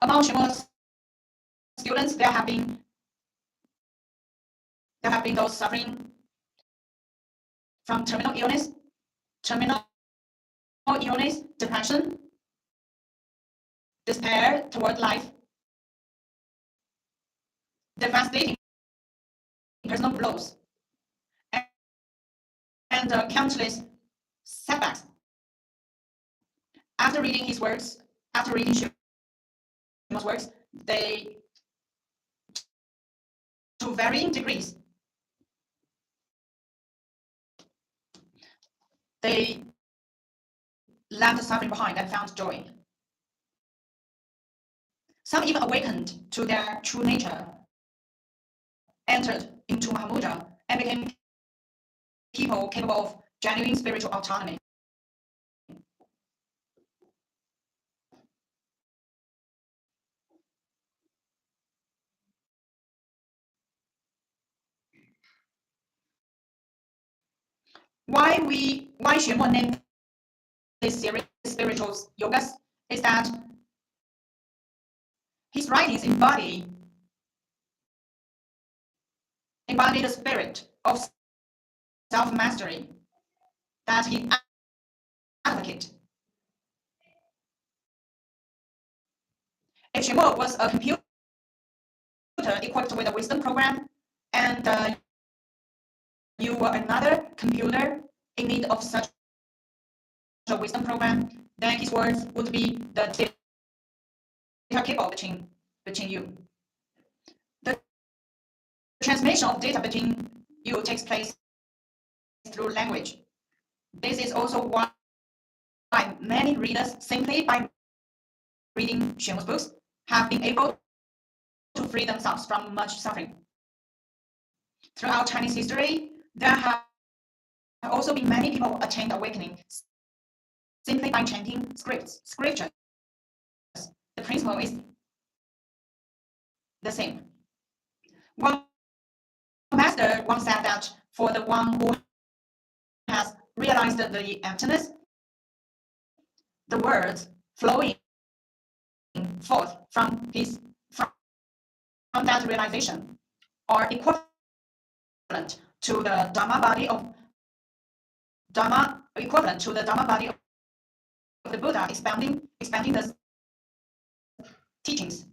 Among Xuemo's students, there have been those suffering from terminal illness, depression, despair toward life, devastating personal blows, and countless setbacks. After reading his works, after reading Xuemo's works, they, to varying degrees, they left suffering behind and found joy. Some even awakened to their true nature, entered into Mahamudra, and became people capable of genuine spiritual autonomy. Why Xue Mo named this series spiritual yogas is that his writings embody the spirit of self-mastery that he advocated. If Xue Mo was a computer equipped with a wisdom program, and you were another computer in need of such a wisdom program, then his words would be the data cable between you. The transmission of data between you takes place through language. This is also why many readers, simply by reading Xuemo's books, have been able to free themselves from much suffering. Throughout Chinese history, there have also been many people who attained awakening simply by chanting scriptures. The principle is the same. One master once said that for the one who has realized the emptiness, the words flowing forth from that realization are equivalent to the Dharma body of the Buddha, expanding the teachings.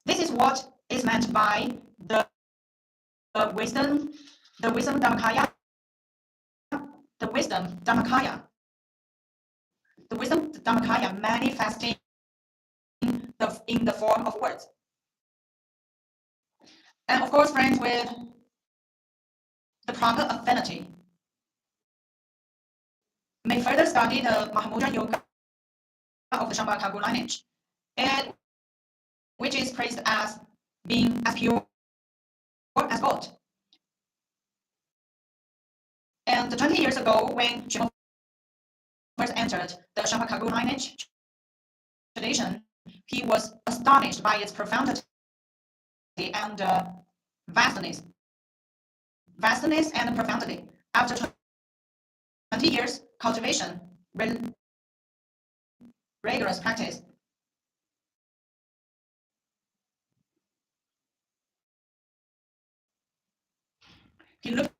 This is what is meant by the wisdom Dhammakaya, the wisdom Dhammakaya manifesting in the form of words. And of course, friends, with the proper affinity, may further study the Mahamudra Yoga of the Shambhakagu lineage, which is praised as being as pure as gold. And 20 years ago, when Xuemo first entered the Shambhakagu lineage tradition, he was astonished by its profundity and vastness and profundity. After 20 years cultivation, rigorous practice, he looked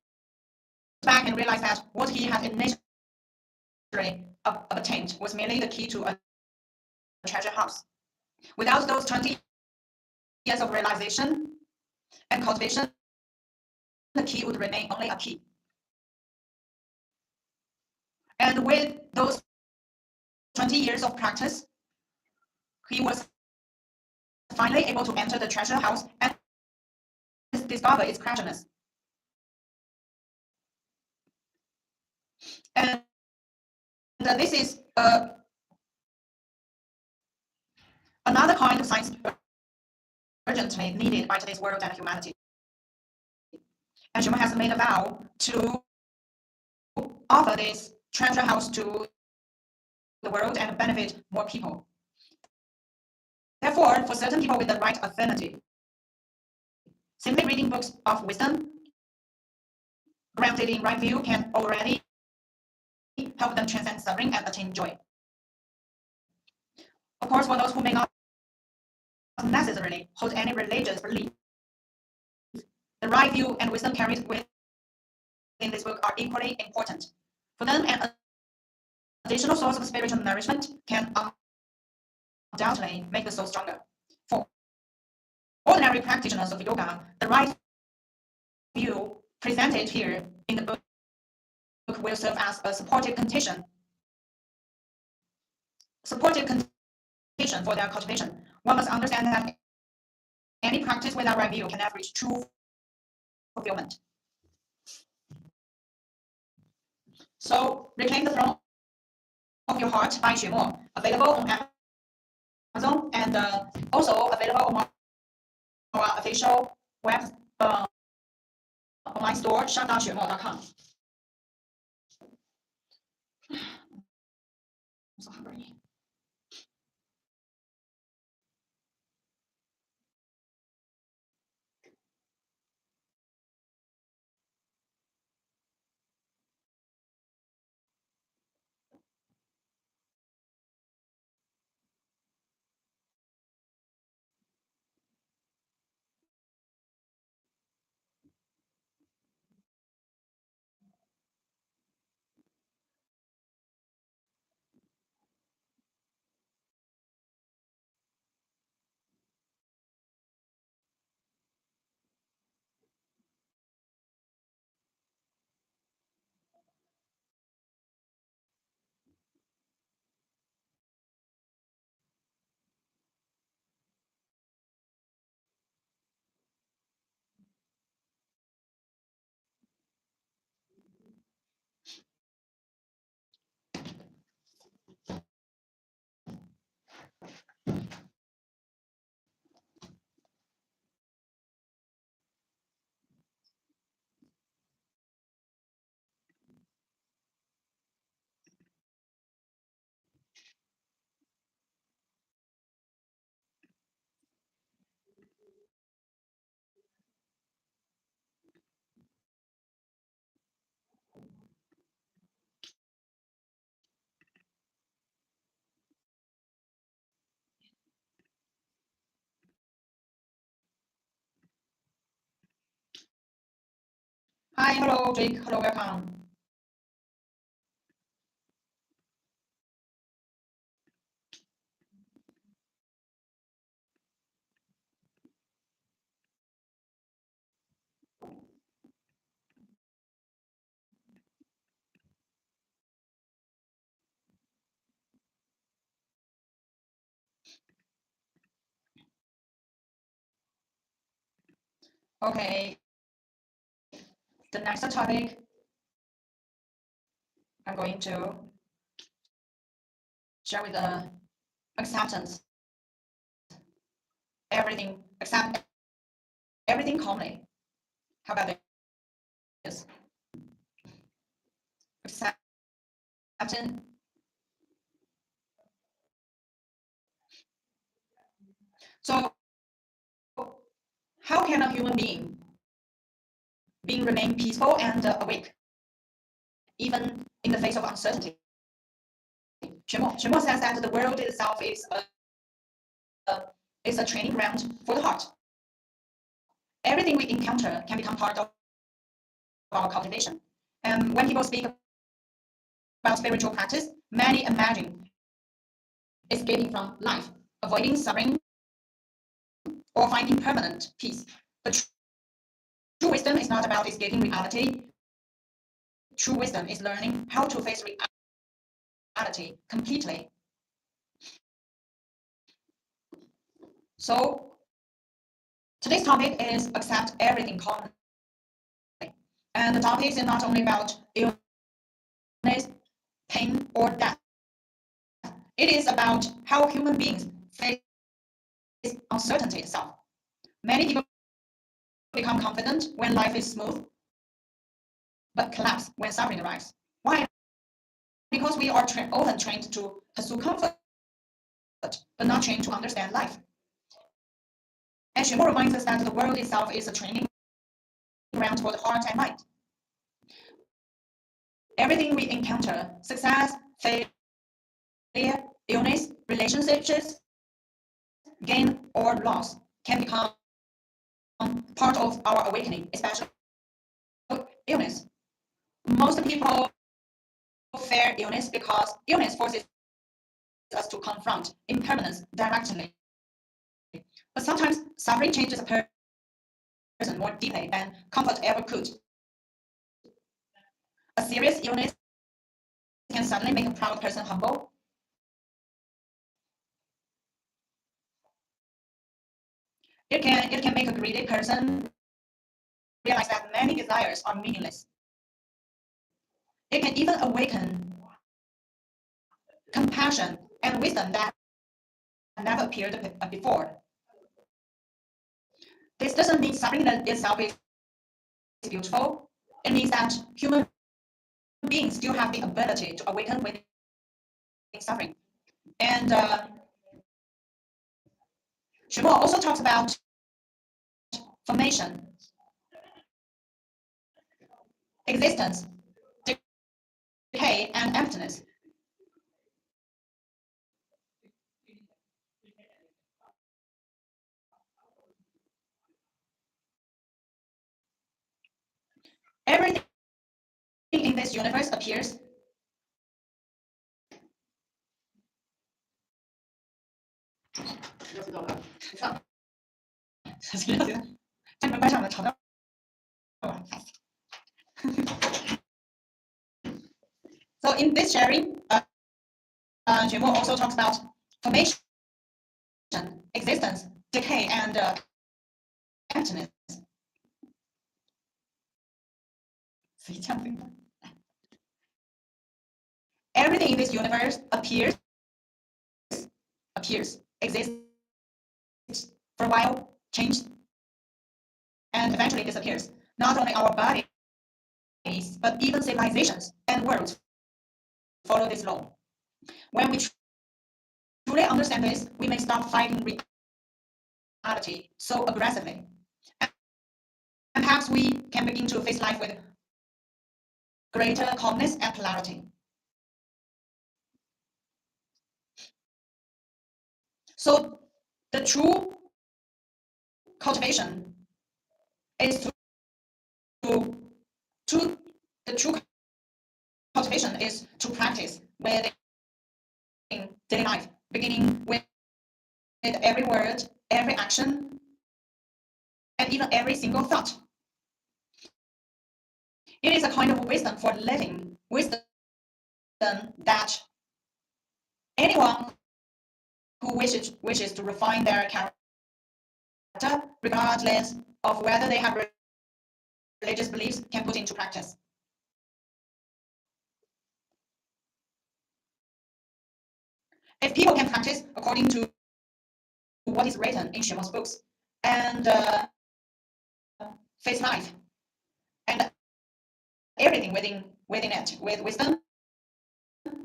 back and realized that what he had initially obtained was merely the key to a treasure house. Without those 20 years of realization and cultivation, the key would remain only a key. And with those 20 years of practice, he was finally able to enter the treasure house and discover its craftiness. And this is another kind of science urgently needed by today's world and humanity. And Xuemo has made a vow to offer this treasure house to the world and benefit more people. Therefore, for certain people with the right affinity, simply reading books of wisdom grounded in right view can already help them transcend suffering and attain joy. Of course, for those who may not necessarily hold any religious belief, the right view and wisdom carried within this book are equally important. For them, an additional source of spiritual nourishment can undoubtedly make the soul stronger. For ordinary practitioners of yoga, the right view presented here in the book will serve as a supportive condition for their cultivation. One must understand that any practice without right view can never reach true fulfillment. So, Reclaim the Throne of Your Heart by Xue Mo, available on Amazon and also available on our official web online store, shop.xuemo.com. I'm so hungry. Hi, hello, Jake. Hello, welcome. Okay, the next topic I'm going to share with acceptance. Everything, accept everything calmly. How about this? Accepting. So, how can a human being remain peaceful and awake, even in the face of uncertainty? Xuemo says that the world itself is a training ground for the heart. Everything we encounter can become part of our cultivation. And when people speak about spiritual practice, many imagine escaping from life, avoiding suffering, or finding permanent peace. But true wisdom is not about escaping reality. True wisdom is learning how to face reality completely. So today's topic is accept everything calmly. And the topic is not only about illness, pain, or death. It is about how human beings face uncertainty itself. Many people become confident when life is smooth, but collapse when suffering arrives. Why? Because we are often trained to pursue comfort, but not trained to understand life. And Xue Mo reminds us that the world itself is a training ground for the heart and mind. Everything we encounter, success, failure, illness, relationships, gain or loss, can become part of our awakening, especially illness. Most people fear illness because illness forces us to confront impermanence directly. But sometimes suffering changes a person more deeply than comfort ever could. A serious illness can suddenly make a proud person humble. It can make a greedy person realize that many desires are meaningless. It can even awaken compassion and wisdom that never appeared before. This doesn't mean suffering itself is beautiful. It means that human beings still have the ability to awaken within suffering. And Xue Mo also talks about formation, existence, decay, and emptiness. Everything in this universe appears. So in this sharing, Xuemo also talks about formation, existence, decay, and emptiness. Everything in this universe appears, exists for a while, changes, and eventually disappears. Not only our bodies, but even civilizations and worlds follow this law. When we truly understand this, we may stop fighting reality so aggressively. And perhaps we can begin to face life with greater calmness and clarity. So the cultivation is to, to the true cultivation is to practice within daily life, beginning with every word, every action, and even every single thought. It is a kind of wisdom for living, wisdom that anyone who wishes to refine their character, regardless of whether they have religious beliefs, can put into practice. If people can practice according to what is written in Xuemo's books and face life and everything within it with wisdom,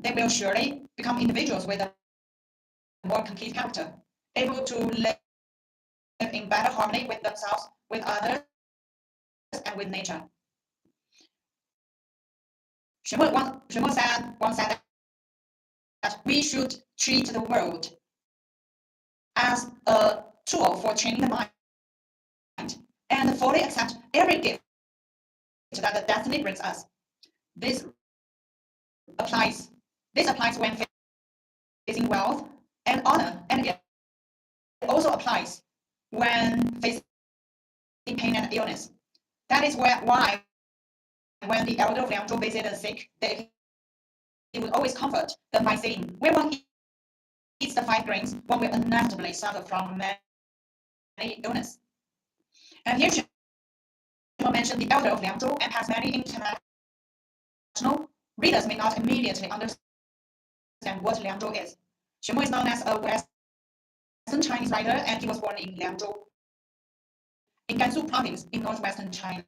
they will surely become individuals with a more complete character, able to live in better harmony with themselves, with others, and with nature. Xuemo once said that we should treat the world as a tool for training the mind and fully accept every gift that the destiny brings us. This applies. This applies when facing wealth and honor, and it also applies when facing pain and illness. That is why when the elder of Liangzhou visited the sick, he would always comfort them by saying, "When one eats the 5 grains, one will inevitably suffer from many illness." And here she mentioned the elder of Liangzhou and has many international readers may not immediately understand what Liangzhou is. Xuemo is known as a Western Chinese writer, and he was born in Liangzhou, in Gansu province in northwestern China.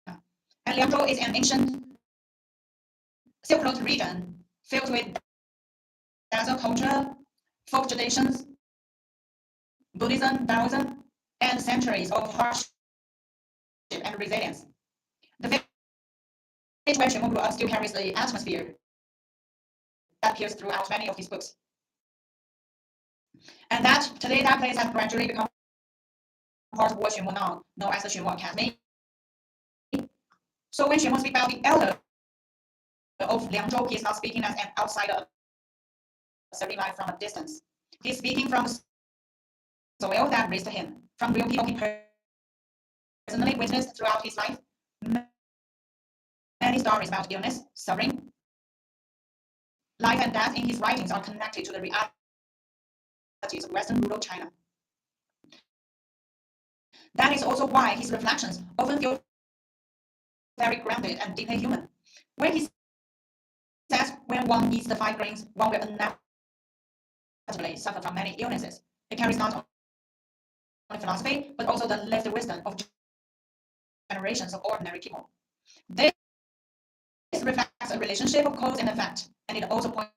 And Liangzhou is an ancient Silk Road region filled with desert culture, folk traditions, Buddhism, Taoism, and centuries of hardship and resilience. The village where Xuemo grew up still carries the atmosphere that appears throughout many of his books. And that today that place has gradually become part of what Xuemo now known as the Xuemo Academy. So when Xuemo speaks about the elder of Liangzhou, he is not speaking as an outsider observing life from a distance. He's speaking from the soil that raised him, from real people he personally witnessed throughout his life. Many stories about illness, suffering, life, and death in his writings are connected to the realities of Western rural China. That is also why his reflections often feel very grounded and deeply human. When he says, when one eats the 5 grains, one will inevitably suffer from many illnesses, it carries not only philosophy, but also the lived wisdom of generations of ordinary people. This reflects a relationship of cause and effect, and it also points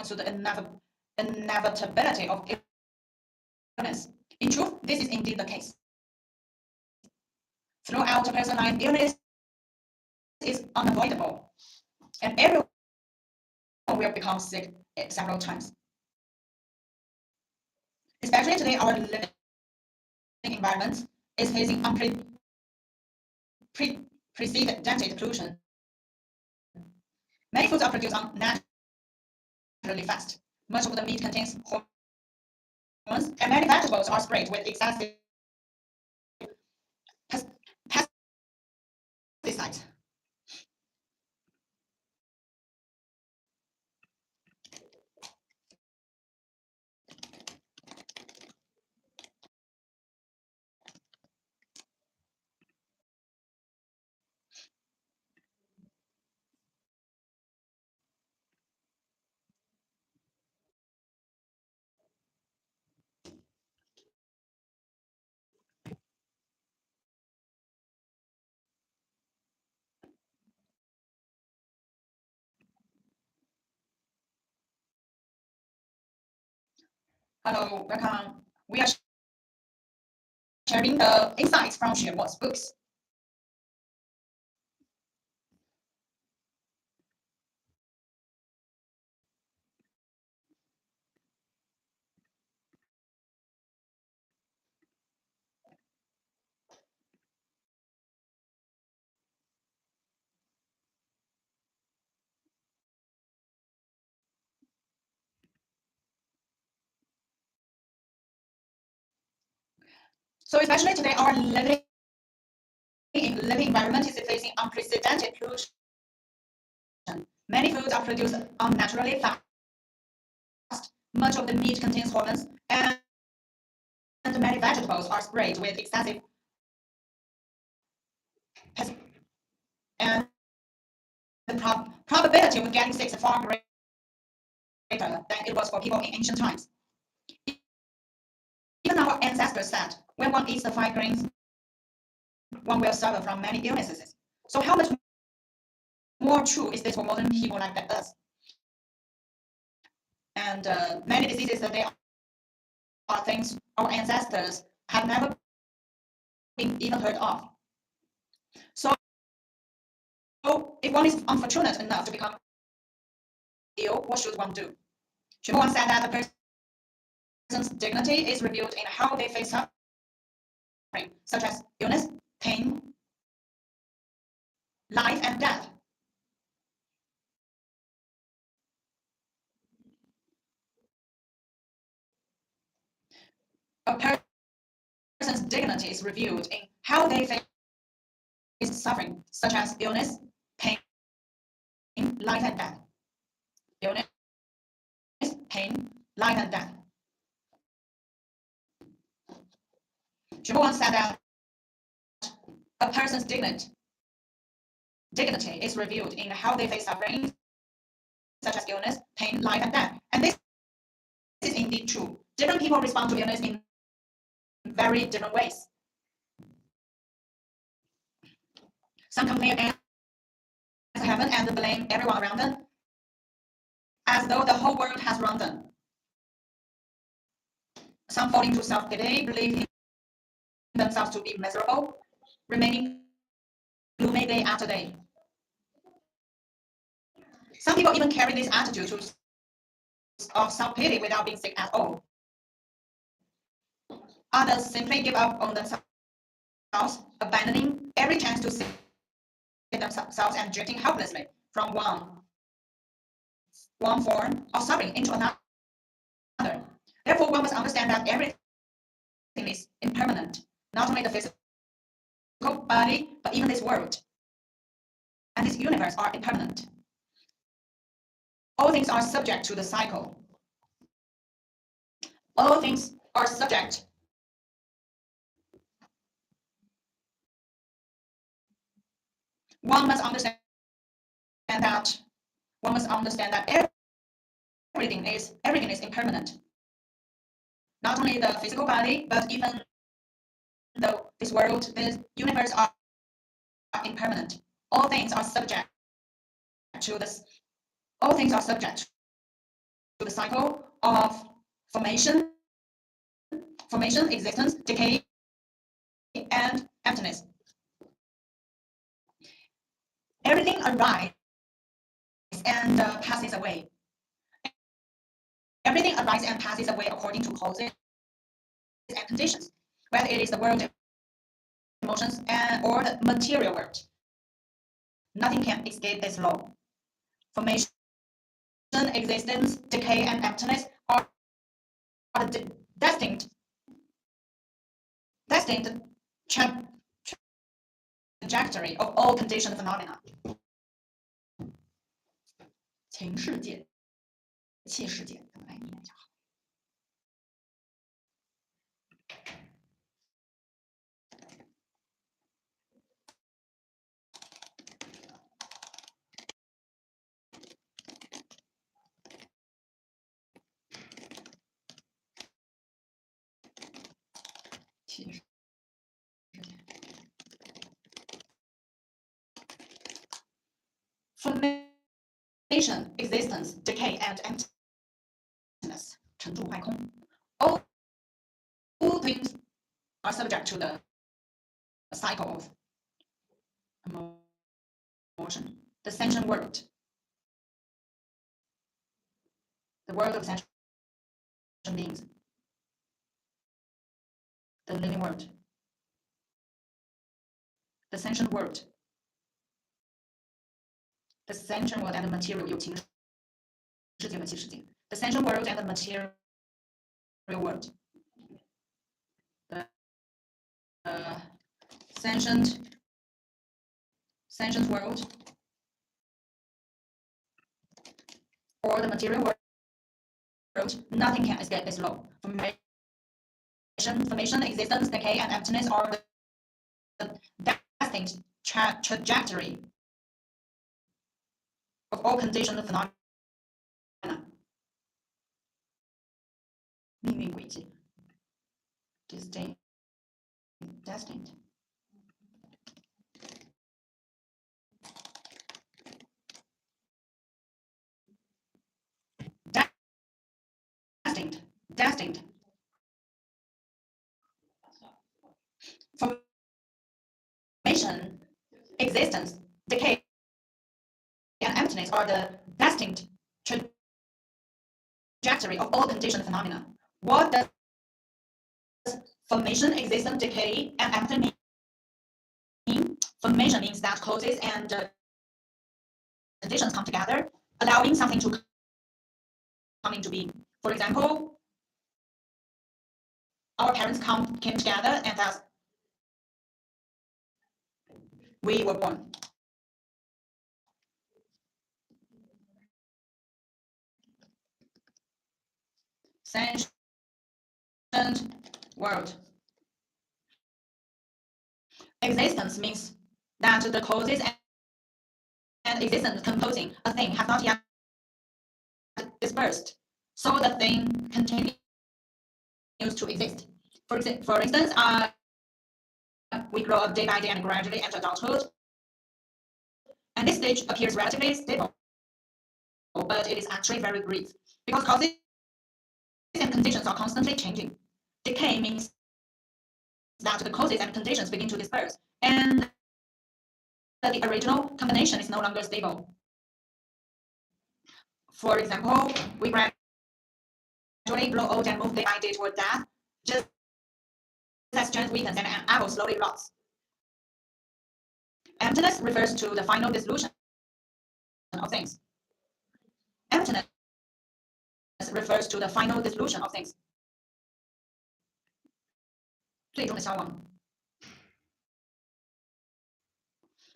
to the inevitability of illness. In truth, this is indeed the case. Throughout a person's life, illness is unavoidable, and everyone will become sick several times. Especially today, our living environment is facing unprecedented pollution. Many foods are produced unnaturally fast. Much of the meat contains hormones, and many vegetables are sprayed with excessive pesticides. Hello, welcome. We are sharing the insights from Xue Mo's books. So especially today, our living environment is facing unprecedented pollution. Many foods are produced unnaturally fast. Much of the meat contains hormones, and many vegetables are sprayed with excessive pesticides. And the probability of getting sick is far greater than it was for people in ancient times. Even our ancestors said, when one eats the 5 grains, one will suffer from many illnesses. So how much more true is this for modern people like us? And many diseases that they are things our ancestors have never been even heard of. So if one is unfortunate enough to become ill, what should one do? Xue Mo once said that a person's dignity is revealed in how they face suffering, such as illness, pain, life, and death. A person's dignity is revealed in how they face suffering, such as illness, pain, life, and death. Illness, pain, life, and death. Xue Mo once said that a person's dignity is revealed in how they face suffering, such as illness, pain, life, and death. And this is indeed true. Different people respond to illness in very different ways. Some complain against heaven and blame everyone around them, as though the whole world has wronged them. Some fall into self-pity, believing themselves to be miserable, remaining gloomy day after day. Some people even carry this attitude of self-pity without being sick at all. Others simply give up on themselves, abandoning every chance to save themselves and drifting helplessly from one form of suffering into another. Therefore, one must understand that everything is impermanent. Not only the physical body, but even this world and this universe are impermanent. All things are subject to the cycle. All things are subject. One must understand that everything is impermanent. Not only the physical body, but even though this world, this universe are impermanent. All things are subject to this. All things are subject to the cycle of formation, existence, decay, and emptiness. Everything arises and passes away. Everything arises and passes away according to causes and conditions, whether it is the world emotions or the material world. Nothing can escape this law. Formation, existence, decay, and emptiness are the destined trajectory of all conditioned phenomena. 情世界、气世界，怎么来念一下？气世界。Formation, existence, decay, and emptiness. 沉住坏空. All things are subject to the cycle of emotion. The sentient world. The world of sentient beings. The living world. The sentient world. The sentient world and the material 有情世界和气世界. The sentient world and the material world. The sentient world or the material world, nothing can escape this law. Formation, existence, decay, and emptiness are the destined trajectory of all conditioned phenomena. 命运轨迹 destined. Destined. Formation, existence, decay, and emptiness are the destined trajectory of all conditioned phenomena. What does formation, existence, decay, and emptiness mean? Formation means that causes and conditions come together, allowing something to come into being. For example, our parents came together and thus we were born. Sentient world. Existence means that the causes and existence composing a thing have not yet dispersed, so the thing continues to exist. For instance, we grow up day by day and gradually enter adulthood, and this stage appears relatively stable, but it is actually very brief because causes and conditions are constantly changing. Decay means that the causes and conditions begin to disperse, and that the original combination is no longer stable. For example, we gradually grow old and move day by day toward death, just as strength weakens and an apple slowly rots. Emptiness refers to the final dissolution of things. Emptiness refers to the final dissolution of things. 最终的消亡。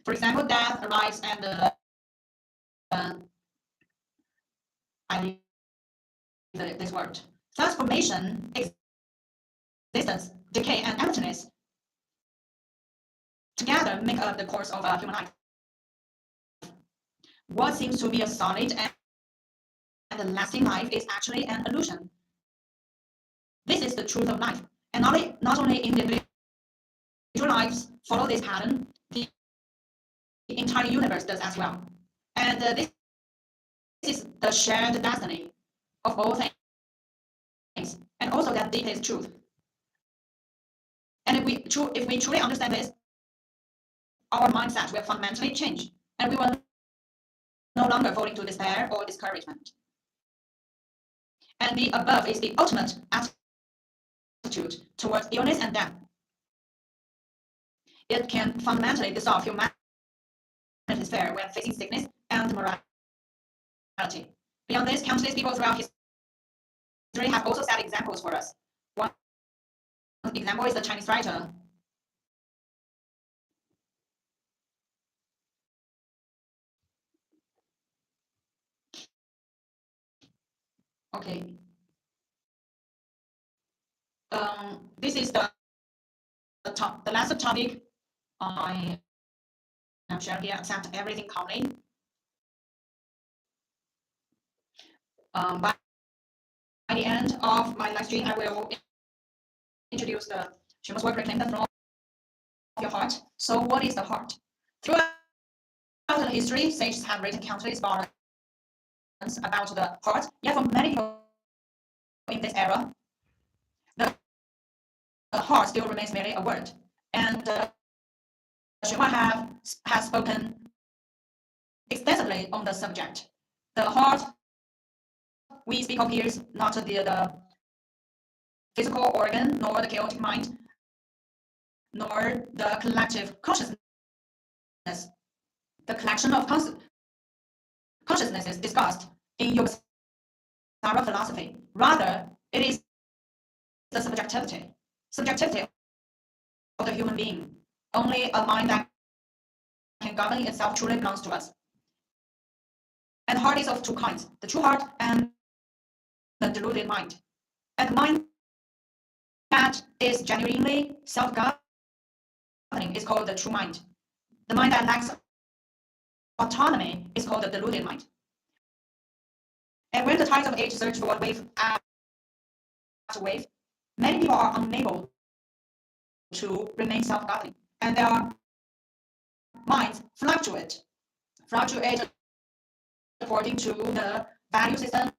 For example, death arrives and I leave this world. Transformation, existence, decay, and emptiness together make up the course of human life. What seems to be a solid and a lasting life is actually an illusion. This is the truth of life, and not only individual lives follow this pattern, the entire universe does as well. And this is the shared destiny of all things, and also that deepest truth. And if we truly understand this, our mindset will fundamentally change, and we will no longer fall into despair or discouragement. And the above is the ultimate attitude towards illness and death. It can fundamentally dissolve humanity's fear when facing sickness and morality. Beyond this, countless people throughout history have also set examples for us. One example is the Chinese writer Okay. This is the last topic I am sharing here. Accept everything calmly. By the end of my live stream, I will introduce the Xuemo's work, Reclaim the Throne of Your Heart. So, what is the heart? Throughout the history, sages have written countless volumes about the heart. Yet, for many people in this era, the heart still remains merely a word. And Xuemo has spoken extensively on the subject. The heart we speak of here is not the physical organ, nor the chaotic mind, nor the collective consciousness. The collection of consciousnesses discussed in Yoga philosophy. Rather, it is the subjectivity of the human being. Only a mind that can govern itself truly belongs to us. And the heart is of two kinds, the true heart and the deluded mind. And the mind that is genuinely self-governing is called the true mind. The mind that lacks autonomy is called the deluded mind. And when the tides of age surge forward wave after wave, many people are unable to remain self-governing, and their minds fluctuate according to the value system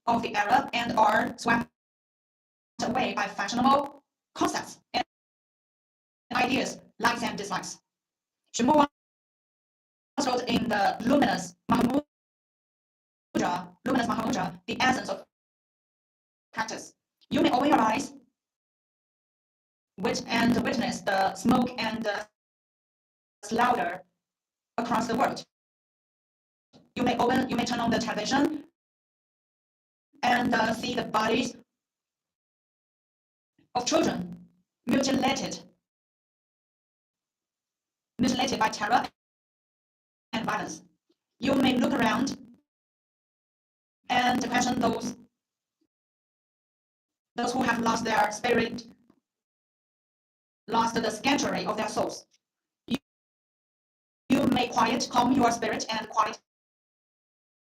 of the era and are swept away by fashionable concepts and ideas, likes and dislikes. Xue Mo once wrote in the Luminous Mahamudra, the essence of practice. You may open your eyes and witness the smoke and the slaughter across the world. You may turn on the television and see the bodies of children mutilated by terror and violence. You may look around and question those who have lost their spirit, lost the sanctuary of their souls. You may calm your spirit and quiet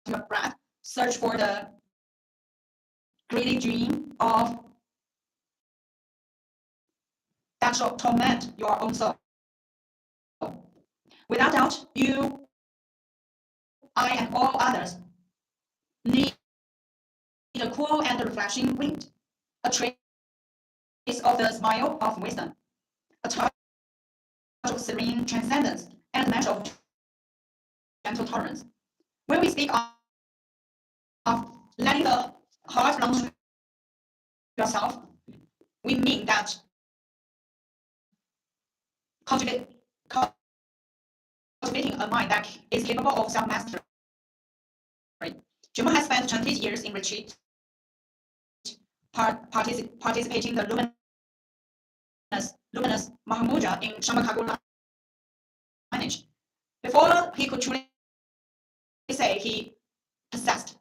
your breath, search for the greedy dream of that shall torment your own soul. Without doubt, you, I, and all others need a cool and refreshing wind, a trace of the smile of wisdom, a touch of serene transcendence, and a measure of gentle tolerance. When we speak of letting the heart belong to yourself, we mean that cultivating a mind that is capable of self-mastery. Xuemo has spent 20 years in retreat, participating in the luminous luminous Mahamudra in Shamakagu lineage. Before he could truly say he possessed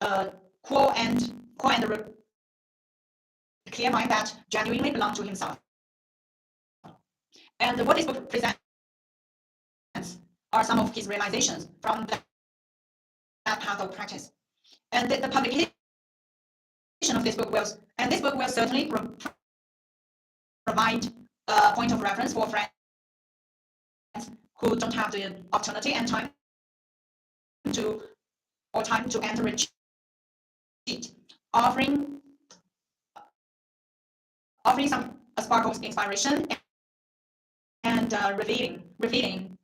a core and clear mind that genuinely belonged to himself. And what this book presents are some of his realizations from that path of practice. And the publication of this book will certainly provide a point of reference for friends who don't have the opportunity and time to enter a retreat, offering some a spark of inspiration and revealing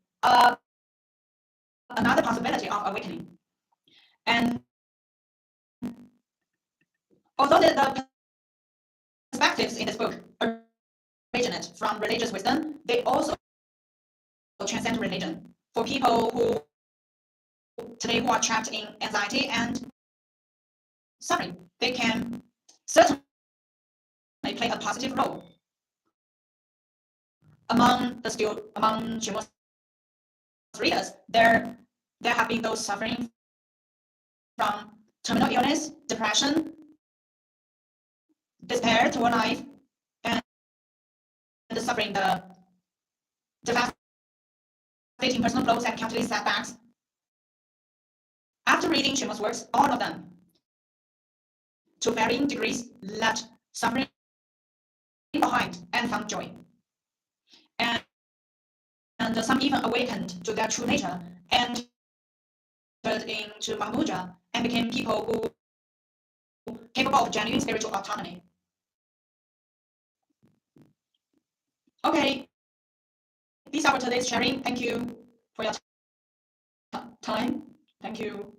another possibility of awakening. And although the perspectives in this book originate from religious wisdom, they also transcend religion. For people who are trapped in anxiety and suffering, they can certainly play a positive role. Among Xuemo's readers, there have been those suffering from terminal illness, depression, despair toward life, and suffering the devastating personal blows and countless setbacks. After reading Xuemo's works, all of them, to varying degrees, left suffering behind and found joy. And some even awakened to their true nature and entered into Mahamudra and became people who capable of genuine spiritual autonomy. Okay, these are today's sharing. Thank you for your time. Thank you.